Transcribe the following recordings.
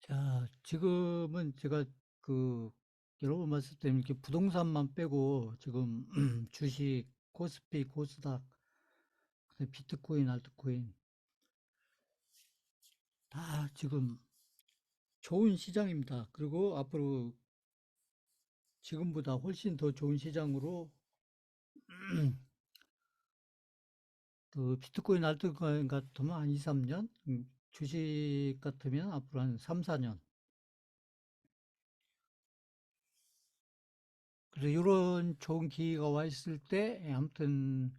자, 지금은 제가 그 여러 번 말씀드린 이렇게 부동산만 빼고 지금 주식, 코스피, 코스닥, 그다음에 비트코인, 알트코인 다 지금 좋은 시장입니다. 그리고 앞으로 지금보다 훨씬 더 좋은 시장으로 그 비트코인, 알트코인 같으면 한 2, 3년, 주식 같으면 앞으로 한 3, 4년. 그래서 이런 좋은 기회가 와 있을 때 아무튼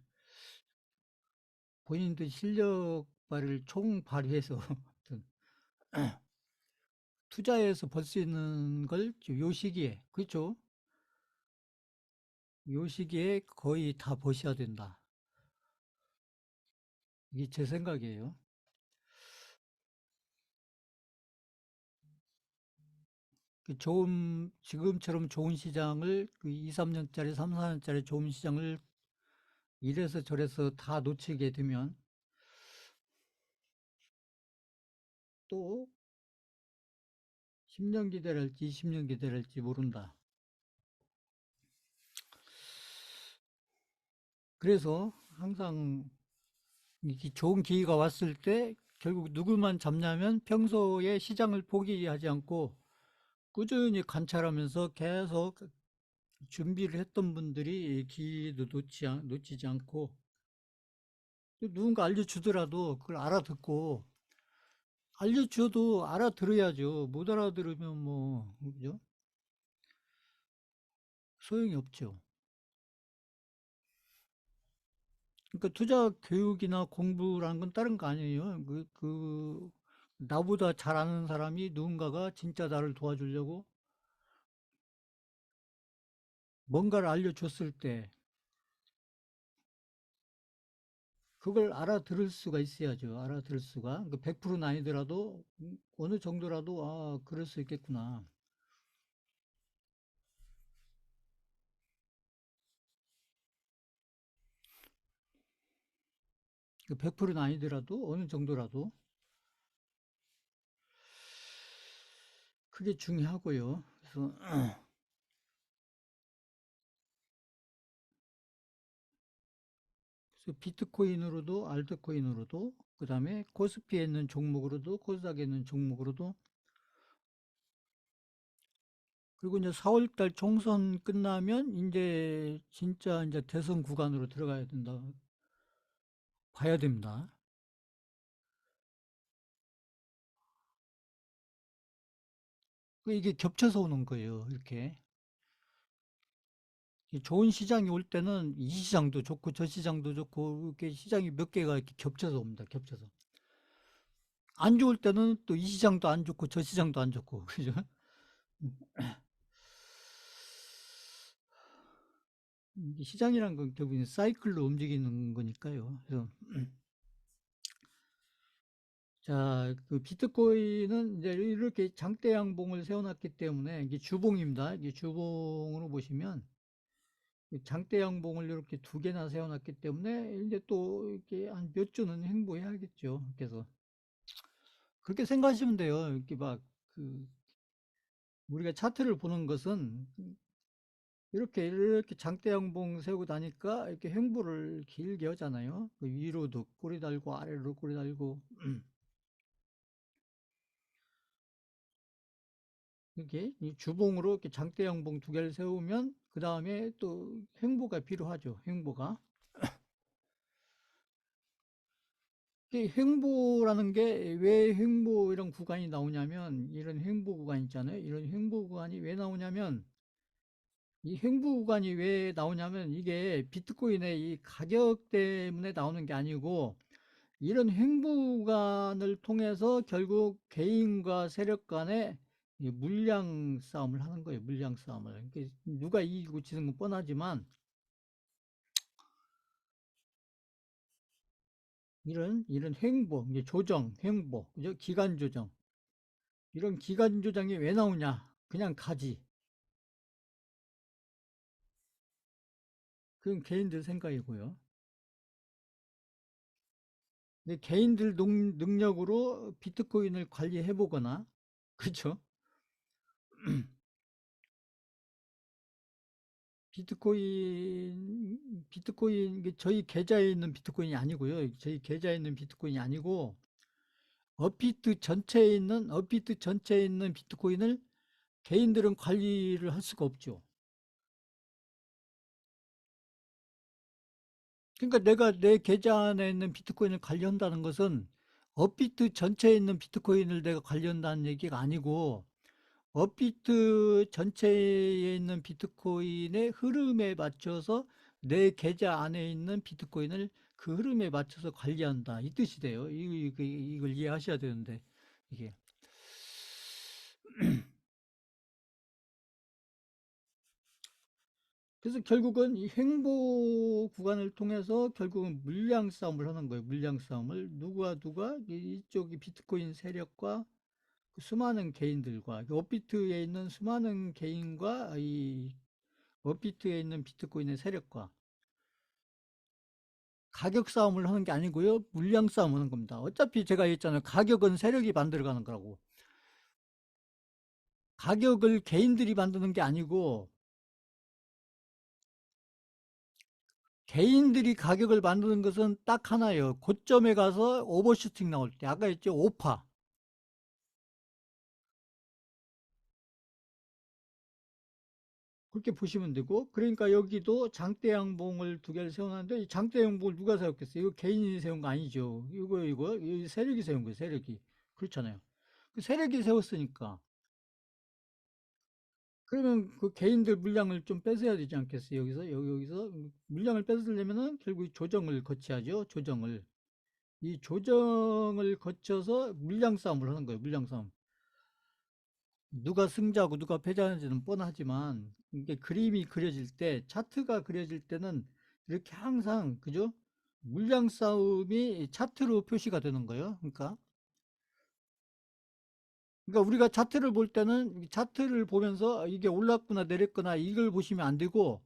본인들 실력 발휘를 총 발휘해서 아무튼 투자해서 벌 수 있는 걸 요 시기에, 그렇죠? 요 시기에 거의 다 버셔야 된다. 이게 제 생각이에요. 그 좋은, 지금처럼 좋은 시장을 그 2, 3년짜리, 3, 4년짜리 좋은 시장을 이래서 저래서 다 놓치게 되면 또 10년 기다릴지 20년 기다릴지 모른다. 그래서 항상 이렇게 좋은 기회가 왔을 때 결국 누구만 잡냐면 평소에 시장을 포기하지 않고 꾸준히 관찰하면서 계속 준비를 했던 분들이 기회도 놓치지 않고 누군가 알려주더라도 그걸 알아듣고 알려줘도 알아들어야죠. 못 알아들으면 뭐, 그죠? 소용이 없죠. 그러니까 투자 교육이나 공부라는 건 다른 거 아니에요. 나보다 잘 아는 사람이 누군가가 진짜 나를 도와주려고 뭔가를 알려줬을 때 그걸 알아들을 수가 있어야죠. 알아들을 수가. 그 100%는 아니더라도 어느 정도라도 아, 그럴 수 있겠구나. 그 100%는 아니더라도 어느 정도라도 그게 중요하고요. 그래서 비트코인으로도 알트코인으로도 그다음에 코스피에 있는 종목으로도 코스닥에 있는 종목으로도 그리고 이제 4월 달 총선 끝나면 이제 진짜 이제 대선 구간으로 들어가야 된다. 봐야 됩니다. 이게 겹쳐서 오는 거예요. 이렇게. 좋은 시장이 올 때는 이 시장도 좋고 저 시장도 좋고 이렇게 시장이 몇 개가 이렇게 겹쳐서 옵니다. 겹쳐서. 안 좋을 때는 또 이 시장도 안 좋고 저 시장도 안 좋고 그죠? 이게 시장이란 건 결국은 사이클로 움직이는 거니까요. 그래서 자, 그 비트코인은 이제 이렇게 장대 양봉을 세워놨기 때문에 이게 주봉입니다. 이게 주봉으로 보시면 장대 양봉을 이렇게 두 개나 세워놨기 때문에 이제 또 이렇게 한 몇 주는 행보해야겠죠. 그래서 그렇게 생각하시면 돼요. 이렇게 막 그 우리가 차트를 보는 것은 이렇게 장대 양봉 세우고 나니까 이렇게 횡보를 길게 하잖아요. 그 위로도 꼬리 달고 아래로 꼬리 달고 이렇게 이 주봉으로 이렇게 장대 양봉 두 개를 세우면 그 다음에 또 횡보가 필요하죠. 횡보가. 이 횡보라는 게 왜 횡보 이런 구간이 나오냐면 이런 횡보 구간 있잖아요. 이런 횡보 구간이 왜 나오냐면 이 횡보 구간이 왜 나오냐면 이게 비트코인의 이 가격 때문에 나오는 게 아니고 이런 횡보 구간을 통해서 결국 개인과 세력 간의 이 물량 싸움을 하는 거예요. 물량 싸움을. 그러니까 누가 이기고 지는 건 뻔하지만 이런 횡보, 이제 조정, 횡보, 그죠? 기간 조정. 이런 기간 조정이 왜 나오냐? 그냥 가지. 그건 개인들 생각이고요. 근데 개인들 능력으로 비트코인을 관리해 보거나 그렇죠? 비트코인, 이게 저희 계좌에 있는 비트코인이 아니고요. 저희 계좌에 있는 비트코인이 아니고, 업비트 전체에 있는 비트코인을 개인들은 관리를 할 수가 없죠. 그러니까 내가 내 계좌 안에 있는 비트코인을 관리한다는 것은 업비트 전체에 있는 비트코인을 내가 관리한다는 얘기가 아니고, 업비트 전체에 있는 비트코인의 흐름에 맞춰서 내 계좌 안에 있는 비트코인을 그 흐름에 맞춰서 관리한다. 이 뜻이 돼요. 이걸 이해하셔야 되는데, 이게. 그래서 결국은 이 횡보 구간을 통해서 결국은 물량 싸움을 하는 거예요. 물량 싸움을. 누가 이쪽이 비트코인 세력과 그 수많은 개인들과 그 업비트에 있는 수많은 개인과 이 업비트에 있는 비트코인의 세력과 가격 싸움을 하는 게 아니고요. 물량 싸움 하는 겁니다. 어차피 제가 얘기했잖아요. 가격은 세력이 만들어가는 거라고. 가격을 개인들이 만드는 게 아니고 개인들이 가격을 만드는 것은 딱 하나예요. 고점에 가서 오버슈팅 나올 때. 아까 했죠. 오파. 그렇게 보시면 되고. 그러니까 여기도 장대 양봉을 두 개를 세워놨는데 이 장대 양봉을 누가 세웠겠어요? 이거 개인이 세운 거 아니죠. 이거 세력이 세운 거예요. 세력이. 그렇잖아요. 그 세력이 세웠으니까. 그러면 그 개인들 물량을 좀 뺏어야 되지 않겠어요? 여기서 물량을 뺏으려면은 결국 조정을 거쳐야죠. 조정을. 이 조정을 거쳐서 물량 싸움을 하는 거예요. 물량 싸움. 누가 승자고 누가 패자인지는 뻔하지만 이게 그림이 그려질 때, 차트가 그려질 때는 이렇게 항상 그죠? 물량 싸움이 차트로 표시가 되는 거예요. 그러니까 우리가 차트를 볼 때는 차트를 보면서 이게 올랐구나 내렸구나 이걸 보시면 안 되고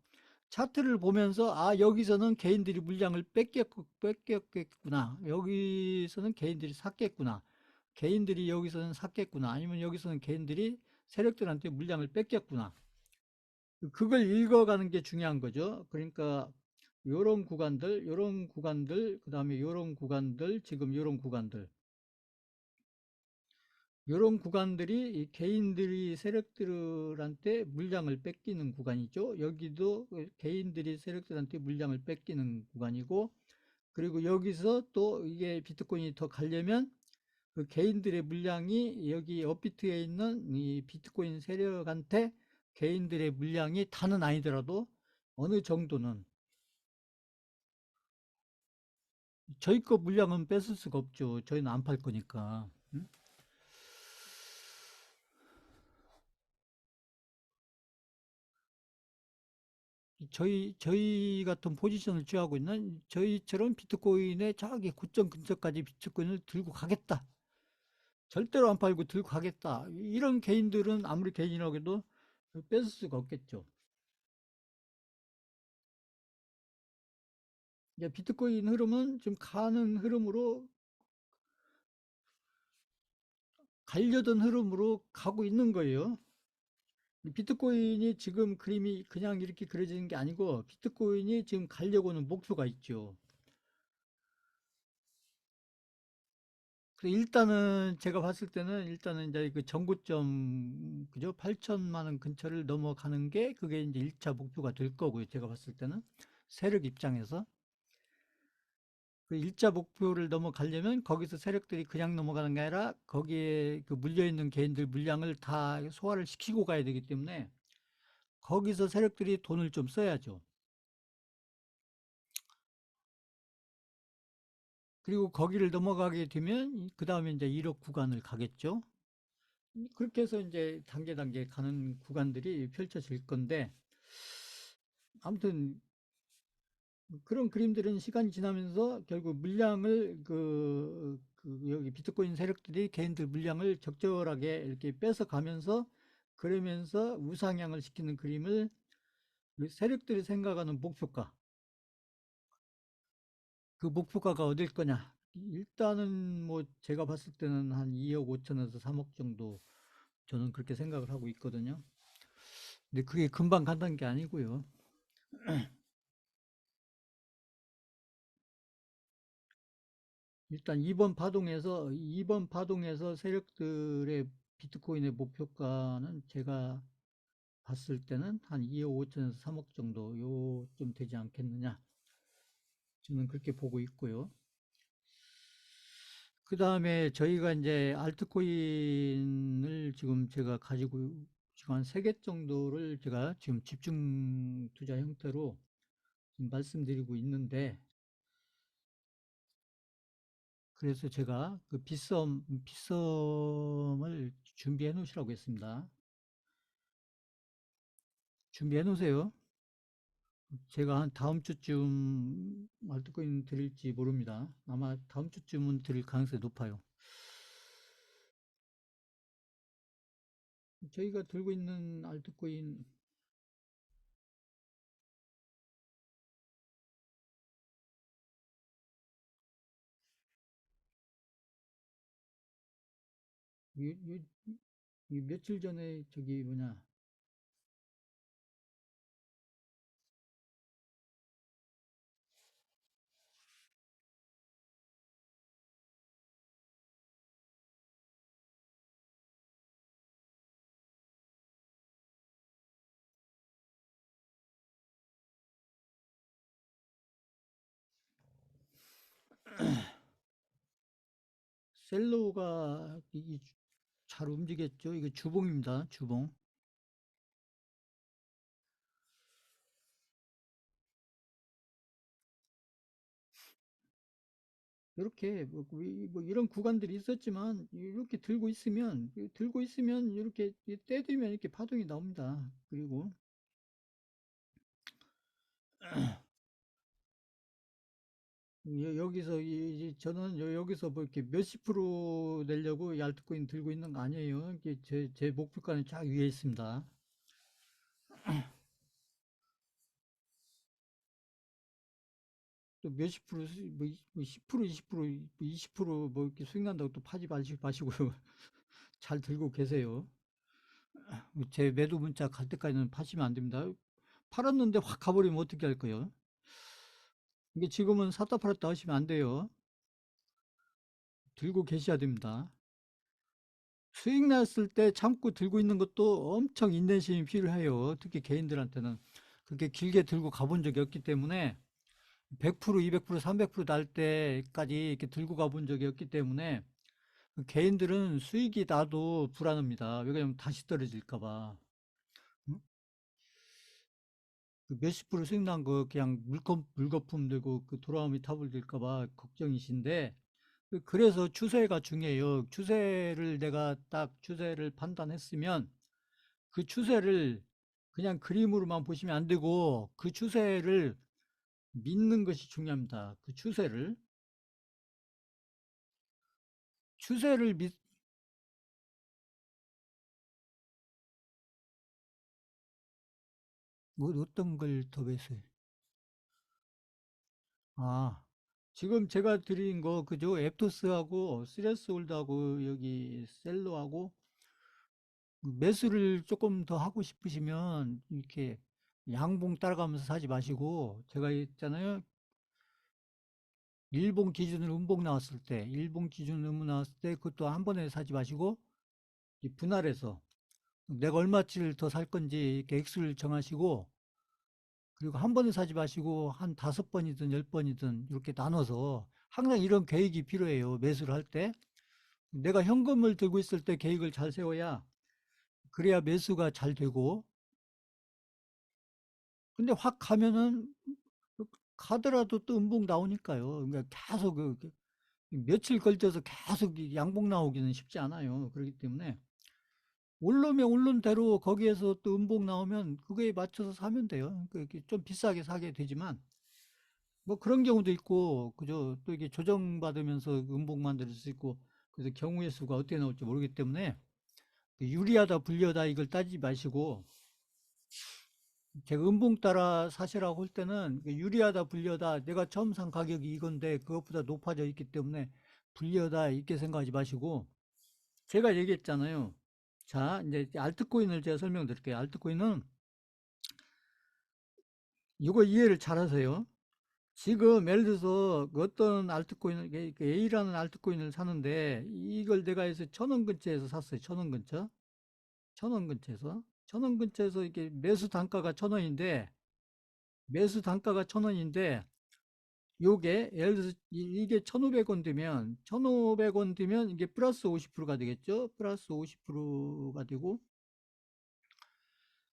차트를 보면서 아 여기서는 개인들이 물량을 뺏겼구나 여기서는 개인들이 샀겠구나 개인들이 여기서는 샀겠구나 아니면 여기서는 개인들이 세력들한테 물량을 뺏겼구나 그걸 읽어가는 게 중요한 거죠. 그러니까 요런 구간들 그다음에 요런 구간들 지금 요런 구간들 요런 구간들이 이 개인들이 세력들한테 물량을 뺏기는 구간이죠. 여기도 그 개인들이 세력들한테 물량을 뺏기는 구간이고, 그리고 여기서 또 이게 비트코인이 더 가려면 그 개인들의 물량이 여기 업비트에 있는 이 비트코인 세력한테 개인들의 물량이 다는 아니더라도 어느 정도는 저희 거 물량은 뺏을 수가 없죠. 저희는 안 팔 거니까. 음? 저희 같은 포지션을 취하고 있는 저희처럼 비트코인의 저기 고점 근처까지 비트코인을 들고 가겠다. 절대로 안 팔고 들고 가겠다. 이런 개인들은 아무리 개인이라고 해도 뺏을 수가 없겠죠. 이제 비트코인 흐름은 지금 가는 흐름으로 가려던 흐름으로 가고 있는 거예요. 비트코인이 지금 그림이 그냥 이렇게 그려지는 게 아니고 비트코인이 지금 가려고는 목표가 있죠. 그래 일단은 제가 봤을 때는 일단은 이제 그 전고점 그죠? 8천만 원 근처를 넘어가는 게 그게 이제 1차 목표가 될 거고요. 제가 봤을 때는 세력 입장에서 그 1차 목표를 넘어가려면 거기서 세력들이 그냥 넘어가는 게 아니라 거기에 그 물려 있는 개인들 물량을 다 소화를 시키고 가야 되기 때문에 거기서 세력들이 돈을 좀 써야죠. 그리고 거기를 넘어가게 되면 그다음에 이제 1억 구간을 가겠죠. 그렇게 해서 이제 단계 단계 가는 구간들이 펼쳐질 건데 아무튼 그런 그림들은 시간이 지나면서 결국 물량을 그 여기 비트코인 세력들이 개인들 물량을 적절하게 이렇게 뺏어가면서 그러면서 우상향을 시키는 그림을 그 세력들이 생각하는 목표가 그 목표가가 어딜 거냐 일단은 뭐 제가 봤을 때는 한 2억 5천에서 3억 정도 저는 그렇게 생각을 하고 있거든요. 근데 그게 금방 간다는 게 아니고요. 일단 이번 파동에서 세력들의 비트코인의 목표가는 제가 봤을 때는 한 2억 5천에서 3억 정도 요쯤 되지 않겠느냐. 저는 그렇게 보고 있고요. 그 다음에 저희가 이제 알트코인을 지금 제가 가지고 지금 한 3개 정도를 제가 지금 집중 투자 형태로 지금 말씀드리고 있는데, 그래서 제가 그 빗썸을 준비해 놓으시라고 했습니다. 준비해 놓으세요. 제가 한 다음 주쯤 알트코인 드릴지 모릅니다. 아마 다음 주쯤은 드릴 가능성이 높아요. 저희가 들고 있는 알트코인, 이, 이, 이 며칠 전에 저기 뭐냐, 셀로가 잘 움직였죠. 이거 주봉입니다. 주봉. 이렇게 뭐 이런 구간들이 있었지만 이렇게 들고 있으면 이렇게 떼들면 이렇게 파동이 나옵니다. 그리고 여기서 저는 여기서 뭐 이렇게 몇십 프로 내려고 얄트코인 들고 있는 거 아니에요. 이게 제 목표가는 쫙 위에 있습니다. 또 몇십 프로, 뭐 10%, 20%, 20%뭐 이렇게 수익 난다고 또 파지 마시고요. 잘 들고 계세요. 제 매도 문자 갈 때까지는 파시면 안 됩니다. 팔았는데 확 가버리면 어떻게 할 거예요? 이게 지금은 샀다 팔았다 하시면 안 돼요. 들고 계셔야 됩니다. 수익 났을 때 참고 들고 있는 것도 엄청 인내심이 필요해요. 특히 개인들한테는. 그렇게 길게 들고 가본 적이 없기 때문에 100%, 200%, 300%날 때까지 이렇게 들고 가본 적이 없기 때문에 그 개인들은 수익이 나도 불안합니다. 왜냐면 다시 떨어질까 봐. 응? 그 몇십 프로 수익 난 거 그냥 물거품 들고 그 돌아오미 타불 될까 봐 걱정이신데, 그래서 추세가 중요해요. 내가 딱 추세를 판단했으면 그 추세를 그냥 그림으로만 보시면 안 되고 그 추세를 믿는 것이 중요합니다. 그 추세를 믿, 뭐 어떤 걸 더 배수해? 아, 지금 제가 드린 거 그죠? 앱토스하고 스레스홀드하고 여기 셀러하고 매수를 조금 더 하고 싶으시면 이렇게 양봉 따라가면서 사지 마시고, 제가 있잖아요. 일봉 기준 음봉 나왔을 때 그것도 한 번에 사지 마시고 이 분할해서 내가 얼마치를 더 살 건지 이렇게 액수를 정하시고, 그리고 한 번에 사지 마시고 한 5번이든 10번이든 이렇게 나눠서 항상 이런 계획이 필요해요. 매수를 할 때. 내가 현금을 들고 있을 때 계획을 잘 세워야 그래야 매수가 잘 되고, 근데 확 가면은 가더라도 또 음봉 나오니까요. 그러니까 계속 며칠 걸쳐서 계속 양봉 나오기는 쉽지 않아요. 그렇기 때문에 오르면 오른 대로 거기에서 또 음봉 나오면 그거에 맞춰서 사면 돼요. 그러니까 좀 비싸게 사게 되지만 뭐 그런 경우도 있고, 그죠? 또 이게 조정받으면서 음봉 만들 수 있고, 그래서 경우의 수가 어떻게 나올지 모르기 때문에 유리하다 불리하다 이걸 따지지 마시고, 제가 음봉 따라 사시라고 할 때는 유리하다 불리하다, 내가 처음 산 가격이 이건데 그것보다 높아져 있기 때문에 불리하다 이렇게 생각하지 마시고, 제가 얘기했잖아요. 자, 이제 알트코인을 제가 설명드릴게요. 알트코인은 이거 이해를 잘 하세요. 지금 예를 들어서 어떤 알트코인을, A라는 알트코인을 사는데 이걸 내가 해서 1,000원 근처에서 샀어요. 1,000원 근처. 1,000원 근처에서. 1,000원 근처에서 이게 매수 단가가 1,000원인데, 매수 단가가 1,000원인데, 요게 예를 들어서 이게 1,500원 되면 1,500원 되면 이게 플러스 50%가 되겠죠. 플러스 50%가 되고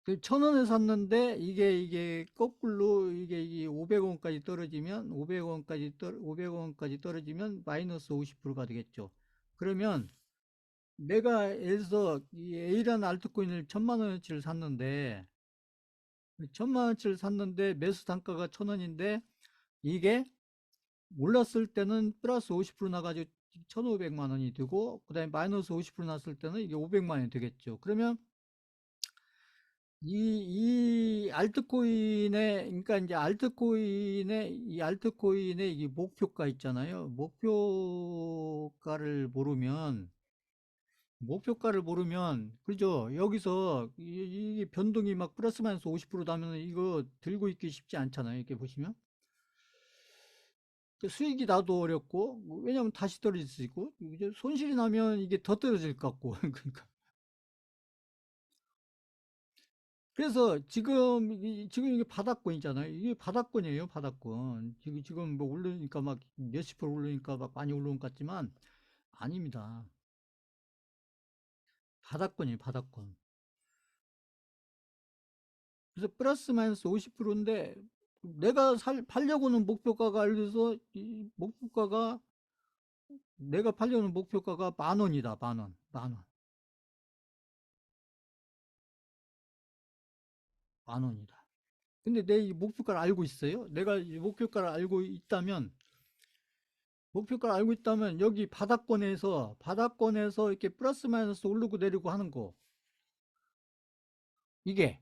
그 1,000원에 샀는데 이게 거꾸로 이게 500원까지 떨어지면 500원까지 떨어지면 마이너스 50%가 되겠죠. 그러면 내가 예를 들어서 이 A라는 알트코인을 1,000만 원어치를 샀는데 1,000만 원어치를 샀는데 매수 단가가 1,000원인데 이게 올랐을 때는 플러스 50% 나가지고 1,500만 원이 되고 그다음에 마이너스 50% 났을 때는 이게 500만 원이 되겠죠. 그러면 이 알트코인의 그러니까 이제 알트코인의 이 목표가 있잖아요. 목표가를 모르면 그죠? 여기서 이 변동이 막 플러스 마이너스 50% 나면 이거 들고 있기 쉽지 않잖아요. 이렇게 보시면 그 수익이 나도 어렵고 왜냐하면 다시 떨어질 수 있고 이제 손실이 나면 이게 더 떨어질 것 같고 그러니까 그래서 지금 이게 바닥권이잖아요. 이게 바닥권이에요, 바닥권. 지금 뭐 오르니까 막 몇십 프로 오르니까 막 많이 오르는 것 같지만 아닙니다. 바닥권이에요, 바닥권. 그래서 플러스 마이너스 50%인데 내가 팔려고는 목표가가 예를 들어서 이 목표가가 내가 팔려는 목표가가 10,000원이다, 10,000원, 10,000원, 10,000원이다. 근데 내 이 목표가를 알고 있어요. 내가 이 목표가를 알고 있다면 여기 바닥권에서 이렇게 플러스 마이너스 오르고 내리고 하는 거 이게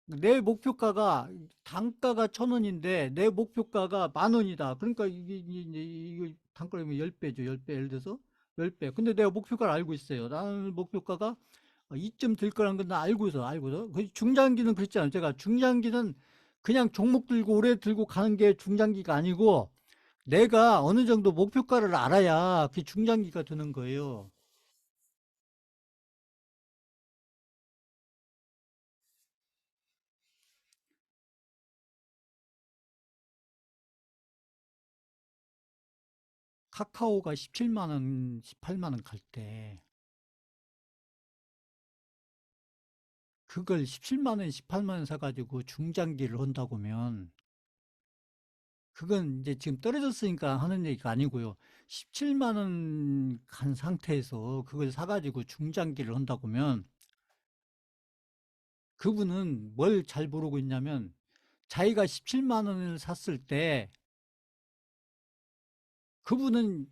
내 목표가가 단가가 1,000원인데 내 목표가가 10,000원이다. 그러니까 이거 단가라면 10배죠. 10배 예를 들어서 10배. 근데 내가 목표가를 알고 있어요. 나는 목표가가 2점 될 거라는 건 나 알고서. 그 중장기는 그랬잖아요. 제가 중장기는 그냥 종목 들고 오래 들고 가는 게 중장기가 아니고 내가 어느 정도 목표가를 알아야 그게 중장기가 되는 거예요. 카카오가 17만 원, 18만 원 갈 때 그걸 17만 원, 18만 원 사가지고 중장기를 한다고 하면 그건 이제 지금 떨어졌으니까 하는 얘기가 아니고요. 17만 원 간 상태에서 그걸 사가지고 중장기를 한다고 하면 그분은 뭘 잘 모르고 있냐면 자기가 17만 원을 샀을 때 그분은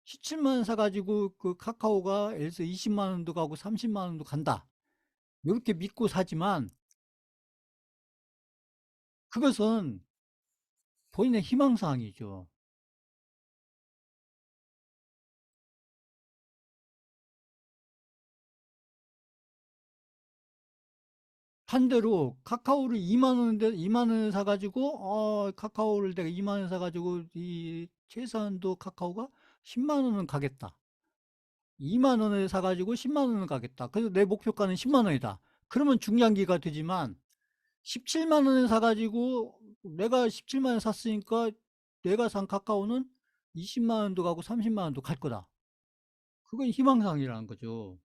17만 원 사가지고 그 카카오가 예를 들어서 20만 원도 가고 30만 원도 간다. 이렇게 믿고 사지만 그것은 본인의 희망사항이죠. 반대로 카카오를 2만 원인데 2만 원에 사가지고 카카오를 내가 2만 원에 사가지고 이 최소한도 카카오가 10만 원은 가겠다. 2만 원에 사가지고 10만 원은 가겠다. 그래서 내 목표가는 10만 원이다. 그러면 중장기가 되지만 17만 원에 사가지고 내가 17만 원에 샀으니까 내가 산 카카오는 20만 원도 가고 30만 원도 갈 거다. 그건 희망사항이라는 거죠.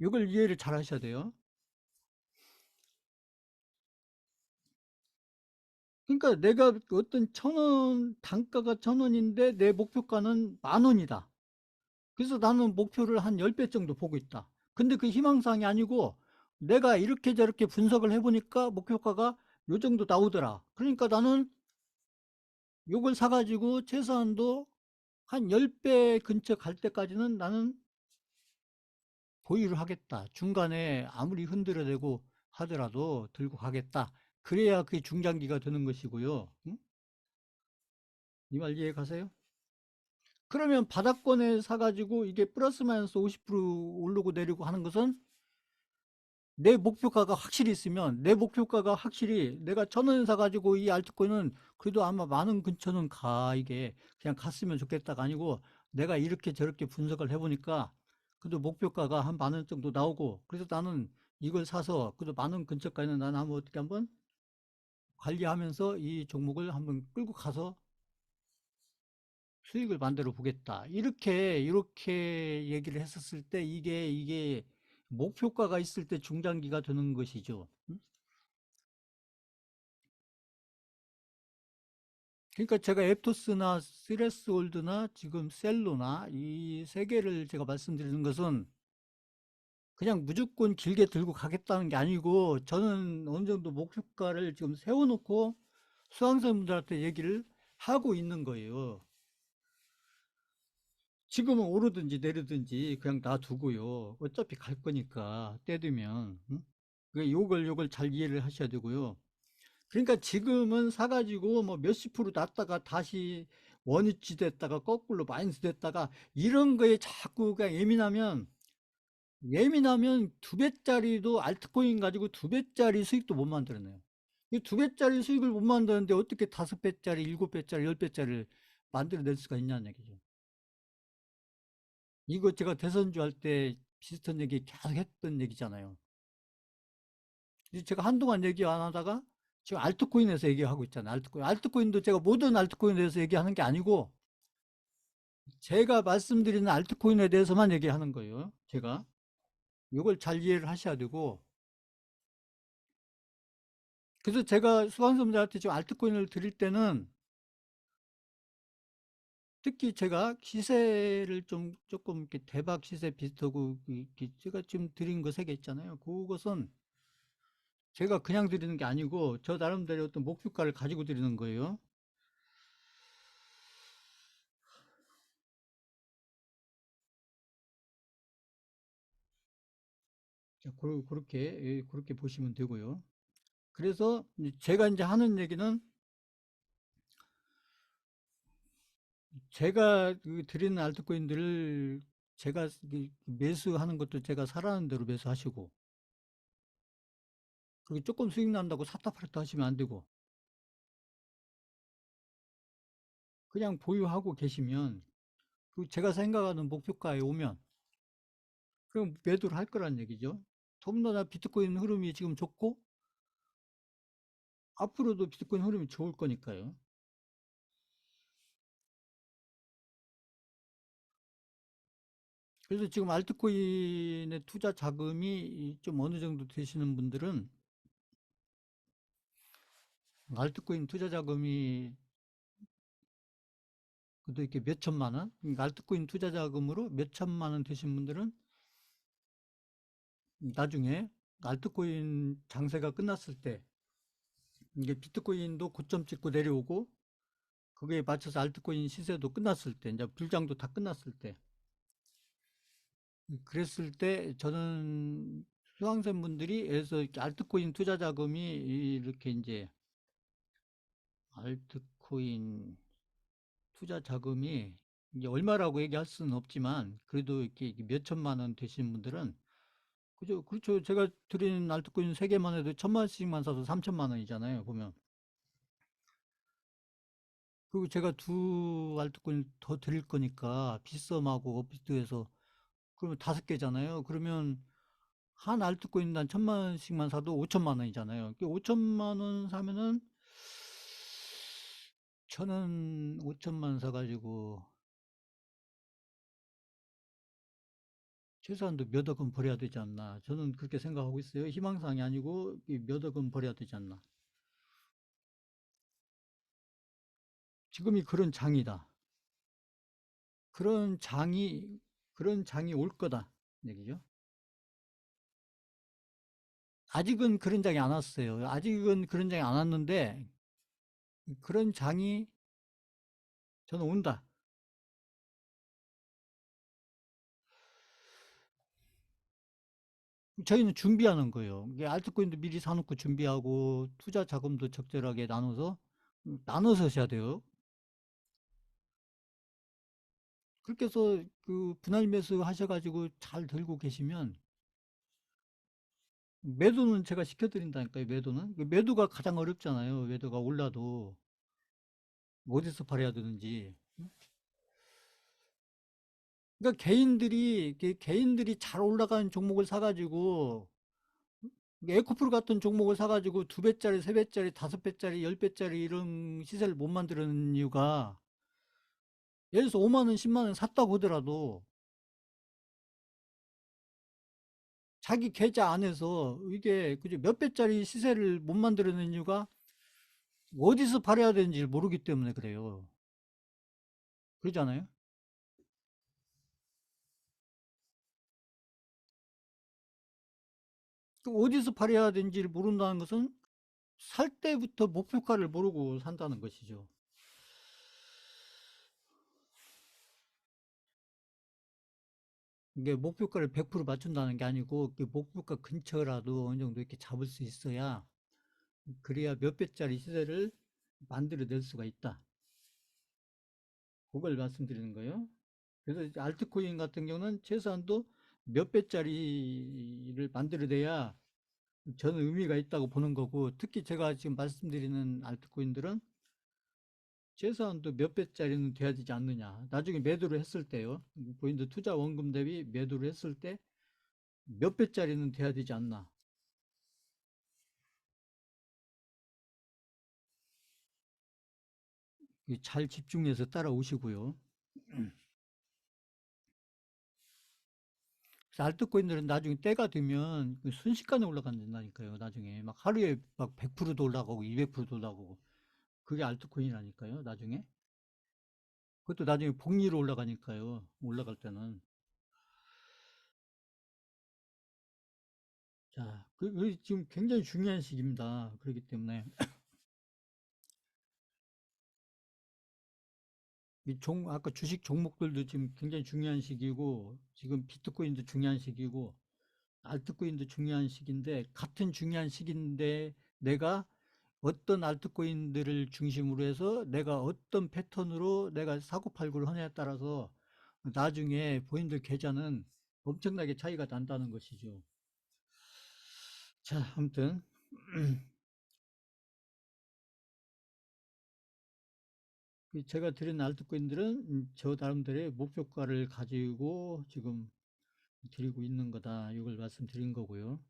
이걸 이해를 잘 하셔야 돼요. 그러니까 내가 어떤 1,000원, 단가가 1,000원인데 내 목표가는 10,000원이다. 그래서 나는 목표를 한 10배 정도 보고 있다. 근데 그 희망사항이 아니고 내가 이렇게 저렇게 분석을 해보니까 목표가가 요 정도 나오더라. 그러니까 나는 요걸 사가지고 최소한도 한 10배 근처 갈 때까지는 나는 보유를 하겠다. 중간에 아무리 흔들어대고 하더라도 들고 가겠다. 그래야 그게 중장기가 되는 것이고요. 응? 이 말 이해 가세요? 그러면 바닥권에 사가지고 이게 플러스 마이너스 50% 오르고 내리고 하는 것은 내 목표가가 확실히 있으면 내 목표가가 확실히 내가 1,000원 사가지고 이 알트코인은 그래도 아마 만원 근처는 가 이게 그냥 갔으면 좋겠다가 아니고 내가 이렇게 저렇게 분석을 해보니까 그래도 목표가가 한 만원 정도 나오고 그래서 나는 이걸 사서 그래도 만원 근처까지는 나는 한번 어떻게 한번 관리하면서 이 종목을 한번 끌고 가서 수익을 만들어 보겠다. 이렇게 얘기를 했었을 때 이게 목표가가 있을 때 중장기가 되는 것이죠. 그러니까 제가 앱토스나 스레스홀드나 지금 셀로나 이 세 개를 제가 말씀드리는 것은 그냥 무조건 길게 들고 가겠다는 게 아니고 저는 어느 정도 목표가를 지금 세워놓고 수강생분들한테 얘기를 하고 있는 거예요. 지금은 오르든지 내리든지 그냥 놔두고요. 어차피 갈 거니까 때 되면. 응? 요걸 잘 이해를 하셔야 되고요. 그러니까 지금은 사가지고 뭐 몇십 프로 났다가 다시 원위치 됐다가 거꾸로 마이너스 됐다가 이런 거에 자꾸 그냥 예민하면 두 배짜리도 알트코인 가지고 두 배짜리 수익도 못 만들어내요. 이 두 배짜리 수익을 못 만드는데 어떻게 다섯 배짜리, 일곱 배짜리, 열 배짜리를 만들어낼 수가 있냐는 얘기죠. 이거 제가 대선주 할 때 비슷한 얘기 계속 했던 얘기잖아요. 제가 한동안 얘기 안 하다가 지금 알트코인에서 얘기하고 있잖아요. 알트코인. 알트코인도 제가 모든 알트코인에 대해서 얘기하는 게 아니고 제가 말씀드리는 알트코인에 대해서만 얘기하는 거예요. 제가. 이걸 잘 이해를 하셔야 되고 그래서 제가 수강생분들한테 지금 알트코인을 드릴 때는 특히 제가 시세를 좀 조금 이렇게 대박 시세 비슷하고 이렇게 제가 지금 드린 거 세 개 있잖아요. 그것은 제가 그냥 드리는 게 아니고 저 나름대로 어떤 목표가를 가지고 드리는 거예요. 자, 그렇게 보시면 되고요. 그래서 제가 이제 하는 얘기는 제가 드리는 알트코인들을 제가 매수하는 것도 제가 사라는 대로 매수하시고 그리고 조금 수익 난다고 샀다 팔았다 하시면 안 되고 그냥 보유하고 계시면 그 제가 생각하는 목표가에 오면 그럼 매도를 할 거란 얘기죠. 더군다나 비트코인 흐름이 지금 좋고 앞으로도 비트코인 흐름이 좋을 거니까요. 그래서 지금 알트코인의 투자 자금이 좀 어느 정도 되시는 분들은 알트코인 투자 자금이 그래도 이렇게 몇 천만 원, 그러니까 알트코인 투자 자금으로 몇 천만 원 되신 분들은 나중에 알트코인 장세가 끝났을 때 이게 비트코인도 고점 찍고 내려오고 그거에 맞춰서 알트코인 시세도 끝났을 때 이제 불장도 다 끝났을 때 그랬을 때 저는 수강생분들이 에서 이렇게 알트코인 투자 자금이 이렇게 이제 알트코인 투자 자금이 이게 얼마라고 얘기할 수는 없지만 그래도 이렇게 몇 천만 원 되시는 분들은 그죠? 그렇죠. 제가 드리는 알트코인 세 개만 해도 1,000만 원씩만 사도 3천만 원이잖아요. 보면. 그리고 제가 두 알트코인 더 드릴 거니까 빗썸하고 업비트해서 그러면 다섯 개잖아요. 그러면 한 알트코인당 1,000만 원씩만 사도 5천만 원이잖아요. 5천만 원 사면은 저는 5천만 원 사가지고 최소한도 몇 억은 벌어야 되지 않나. 저는 그렇게 생각하고 있어요. 희망사항이 아니고 몇 억은 벌어야 되지 않나. 지금이 그런 장이다. 그런 장이, 그런 장이 올 거다. 얘기죠. 아직은 그런 장이 안 왔어요. 아직은 그런 장이 안 왔는데 그런 장이 저는 온다. 저희는 준비하는 거예요. 이게 알트코인도 미리 사놓고 준비하고 투자 자금도 적절하게 나눠서 나눠서 하셔야 돼요. 그렇게 해서 그 분할 매수 하셔가지고 잘 들고 계시면 매도는 제가 시켜드린다니까요, 매도는. 그 매도가 가장 어렵잖아요. 매도가 올라도 어디서 팔아야 되는지. 그러니까 개인들이 잘 올라가는 종목을 사가지고 에코프로 같은 종목을 사가지고 두 배짜리, 세 배짜리, 다섯 배짜리, 열 배짜리 이런 시세를 못 만드는 이유가 예를 들어서 5만 원, 10만 원 샀다고 하더라도 자기 계좌 안에서 이게 그죠 몇 배짜리 시세를 못 만들어낸 이유가 어디서 팔아야 되는지 모르기 때문에 그래요. 그러잖아요. 그 어디서 팔아야 되는지를 모른다는 것은 살 때부터 목표가를 모르고 산다는 것이죠. 이게 목표가를 100% 맞춘다는 게 아니고 그 목표가 근처라도 어느 정도 이렇게 잡을 수 있어야 그래야 몇 배짜리 시세를 만들어낼 수가 있다. 그걸 말씀드리는 거예요. 그래서 이제 알트코인 같은 경우는 최소한도 몇 배짜리를 만들어내야 저는 의미가 있다고 보는 거고, 특히 제가 지금 말씀드리는 알트코인들은 최소한도 몇 배짜리는 돼야 되지 않느냐. 나중에 매도를 했을 때요. 본인들 투자 원금 대비 매도를 했을 때 몇 배짜리는 돼야 되지 않나. 잘 집중해서 따라오시고요. 그래서 알트코인들은 나중에 때가 되면 그 순식간에 올라간다니까요. 나중에 막 하루에 막 100%도 올라가고 200%도 올라가고 그게 알트코인이라니까요. 나중에 그것도 나중에 복리로 올라가니까요. 올라갈 때는 자, 지금 굉장히 중요한 시기입니다. 그렇기 때문에 아까 주식 종목들도 지금 굉장히 중요한 시기고 지금 비트코인도 중요한 시기고 알트코인도 중요한 시기인데 같은 중요한 시기인데 내가 어떤 알트코인들을 중심으로 해서 내가 어떤 패턴으로 내가 사고팔고를 하냐에 따라서 나중에 본인들 계좌는 엄청나게 차이가 난다는 것이죠. 자, 아무튼 제가 드린 알트코인들은 저 나름대로의 목표가를 가지고 지금 드리고 있는 거다. 이걸 말씀드린 거고요.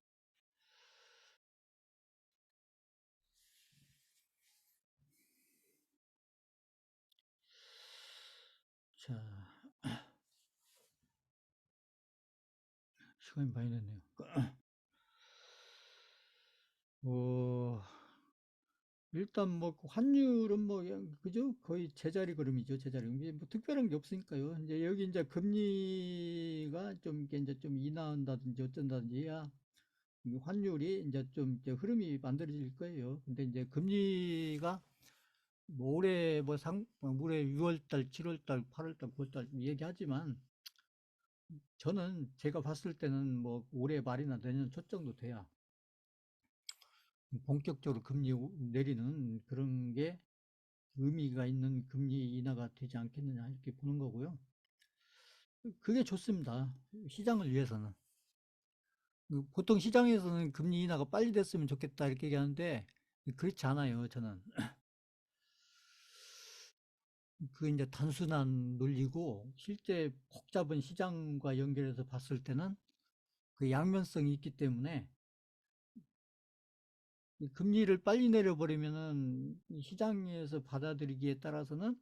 자, 시간이 많이 됐네요. 어, 일단 뭐 환율은 뭐 그냥 그죠? 거의 제자리 걸음이죠. 제자리. 이게 뭐 특별한 게 없으니까요. 이제 여기 이제 금리가 좀 이게 이제 좀 인하한다든지 어쩐다든지 해야 이 환율이 이제 좀 이제 흐름이 만들어질 거예요. 근데 이제 금리가 뭐 올해 올해 6월 달, 7월 달, 8월 달, 9월 달 얘기하지만 저는 제가 봤을 때는 뭐 올해 말이나 내년 초 정도 돼야 본격적으로 금리 내리는 그런 게 의미가 있는 금리 인하가 되지 않겠느냐 이렇게 보는 거고요. 그게 좋습니다. 시장을 위해서는. 보통 시장에서는 금리 인하가 빨리 됐으면 좋겠다 이렇게 얘기하는데 그렇지 않아요. 저는 그 이제 단순한 논리고 실제 복잡한 시장과 연결해서 봤을 때는 그 양면성이 있기 때문에 이 금리를 빨리 내려버리면은 시장에서 받아들이기에 따라서는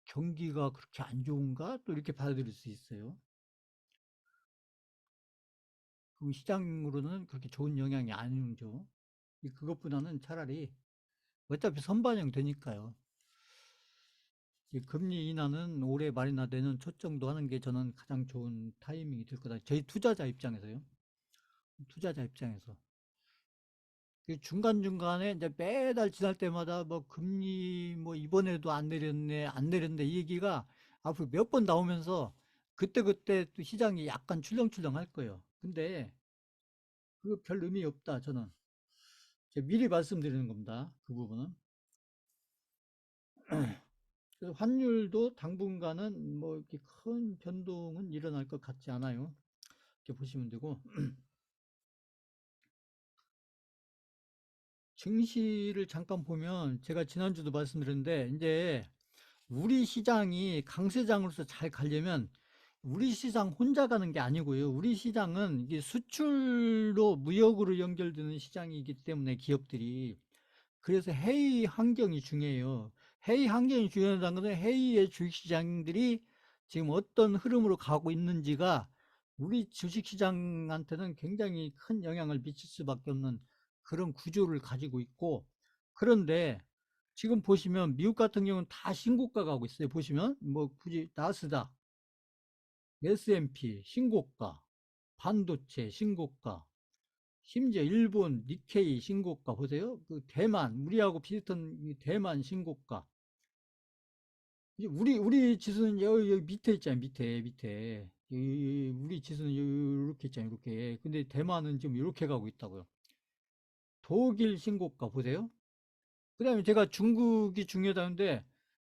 경기가 그렇게 안 좋은가 또 이렇게 받아들일 수 있어요. 그 시장으로는 그렇게 좋은 영향이 아니죠. 그것보다는 차라리 어차피 선반영 되니까요. 금리 인하는 올해 말이나 내년 초 정도 하는 게 저는 가장 좋은 타이밍이 될 거다. 저희 투자자 입장에서요. 투자자 입장에서. 중간중간에 이제 매달 지날 때마다 뭐 금리 뭐 이번에도 안 내렸네, 안 내렸네 이 얘기가 앞으로 몇 번 나오면서 그때그때 또 시장이 약간 출렁출렁 할 거예요. 근데 그거 별 의미 없다, 저는. 제가 미리 말씀드리는 겁니다. 그 부분은. 그래서 환율도 당분간은 뭐 이렇게 큰 변동은 일어날 것 같지 않아요. 이렇게 보시면 되고, 증시를 잠깐 보면 제가 지난주도 말씀드렸는데, 이제 우리 시장이 강세장으로서 잘 가려면 우리 시장 혼자 가는 게 아니고요. 우리 시장은 이게 수출로 무역으로 연결되는 시장이기 때문에 기업들이 그래서 해외 환경이 중요해요. 해외 환경이 중요하다는 것은 해외의 주식시장들이 지금 어떤 흐름으로 가고 있는지가 우리 주식시장한테는 굉장히 큰 영향을 미칠 수밖에 없는 그런 구조를 가지고 있고, 그런데 지금 보시면 미국 같은 경우는 다 신고가 가고 있어요. 보시면 뭐 굳이 나스닥, S&P 신고가, 반도체 신고가, 심지어 일본 니케이 신고가 보세요. 그 대만 우리하고 비슷한 대만 신고가. 이제 우리 지수는 여기 밑에 있잖아요. 밑에 우리 지수는 이렇게 있잖아요. 이렇게. 근데 대만은 지금 이렇게 가고 있다고요. 독일 신고가 보세요. 그다음에 제가 중국이 중요하다는데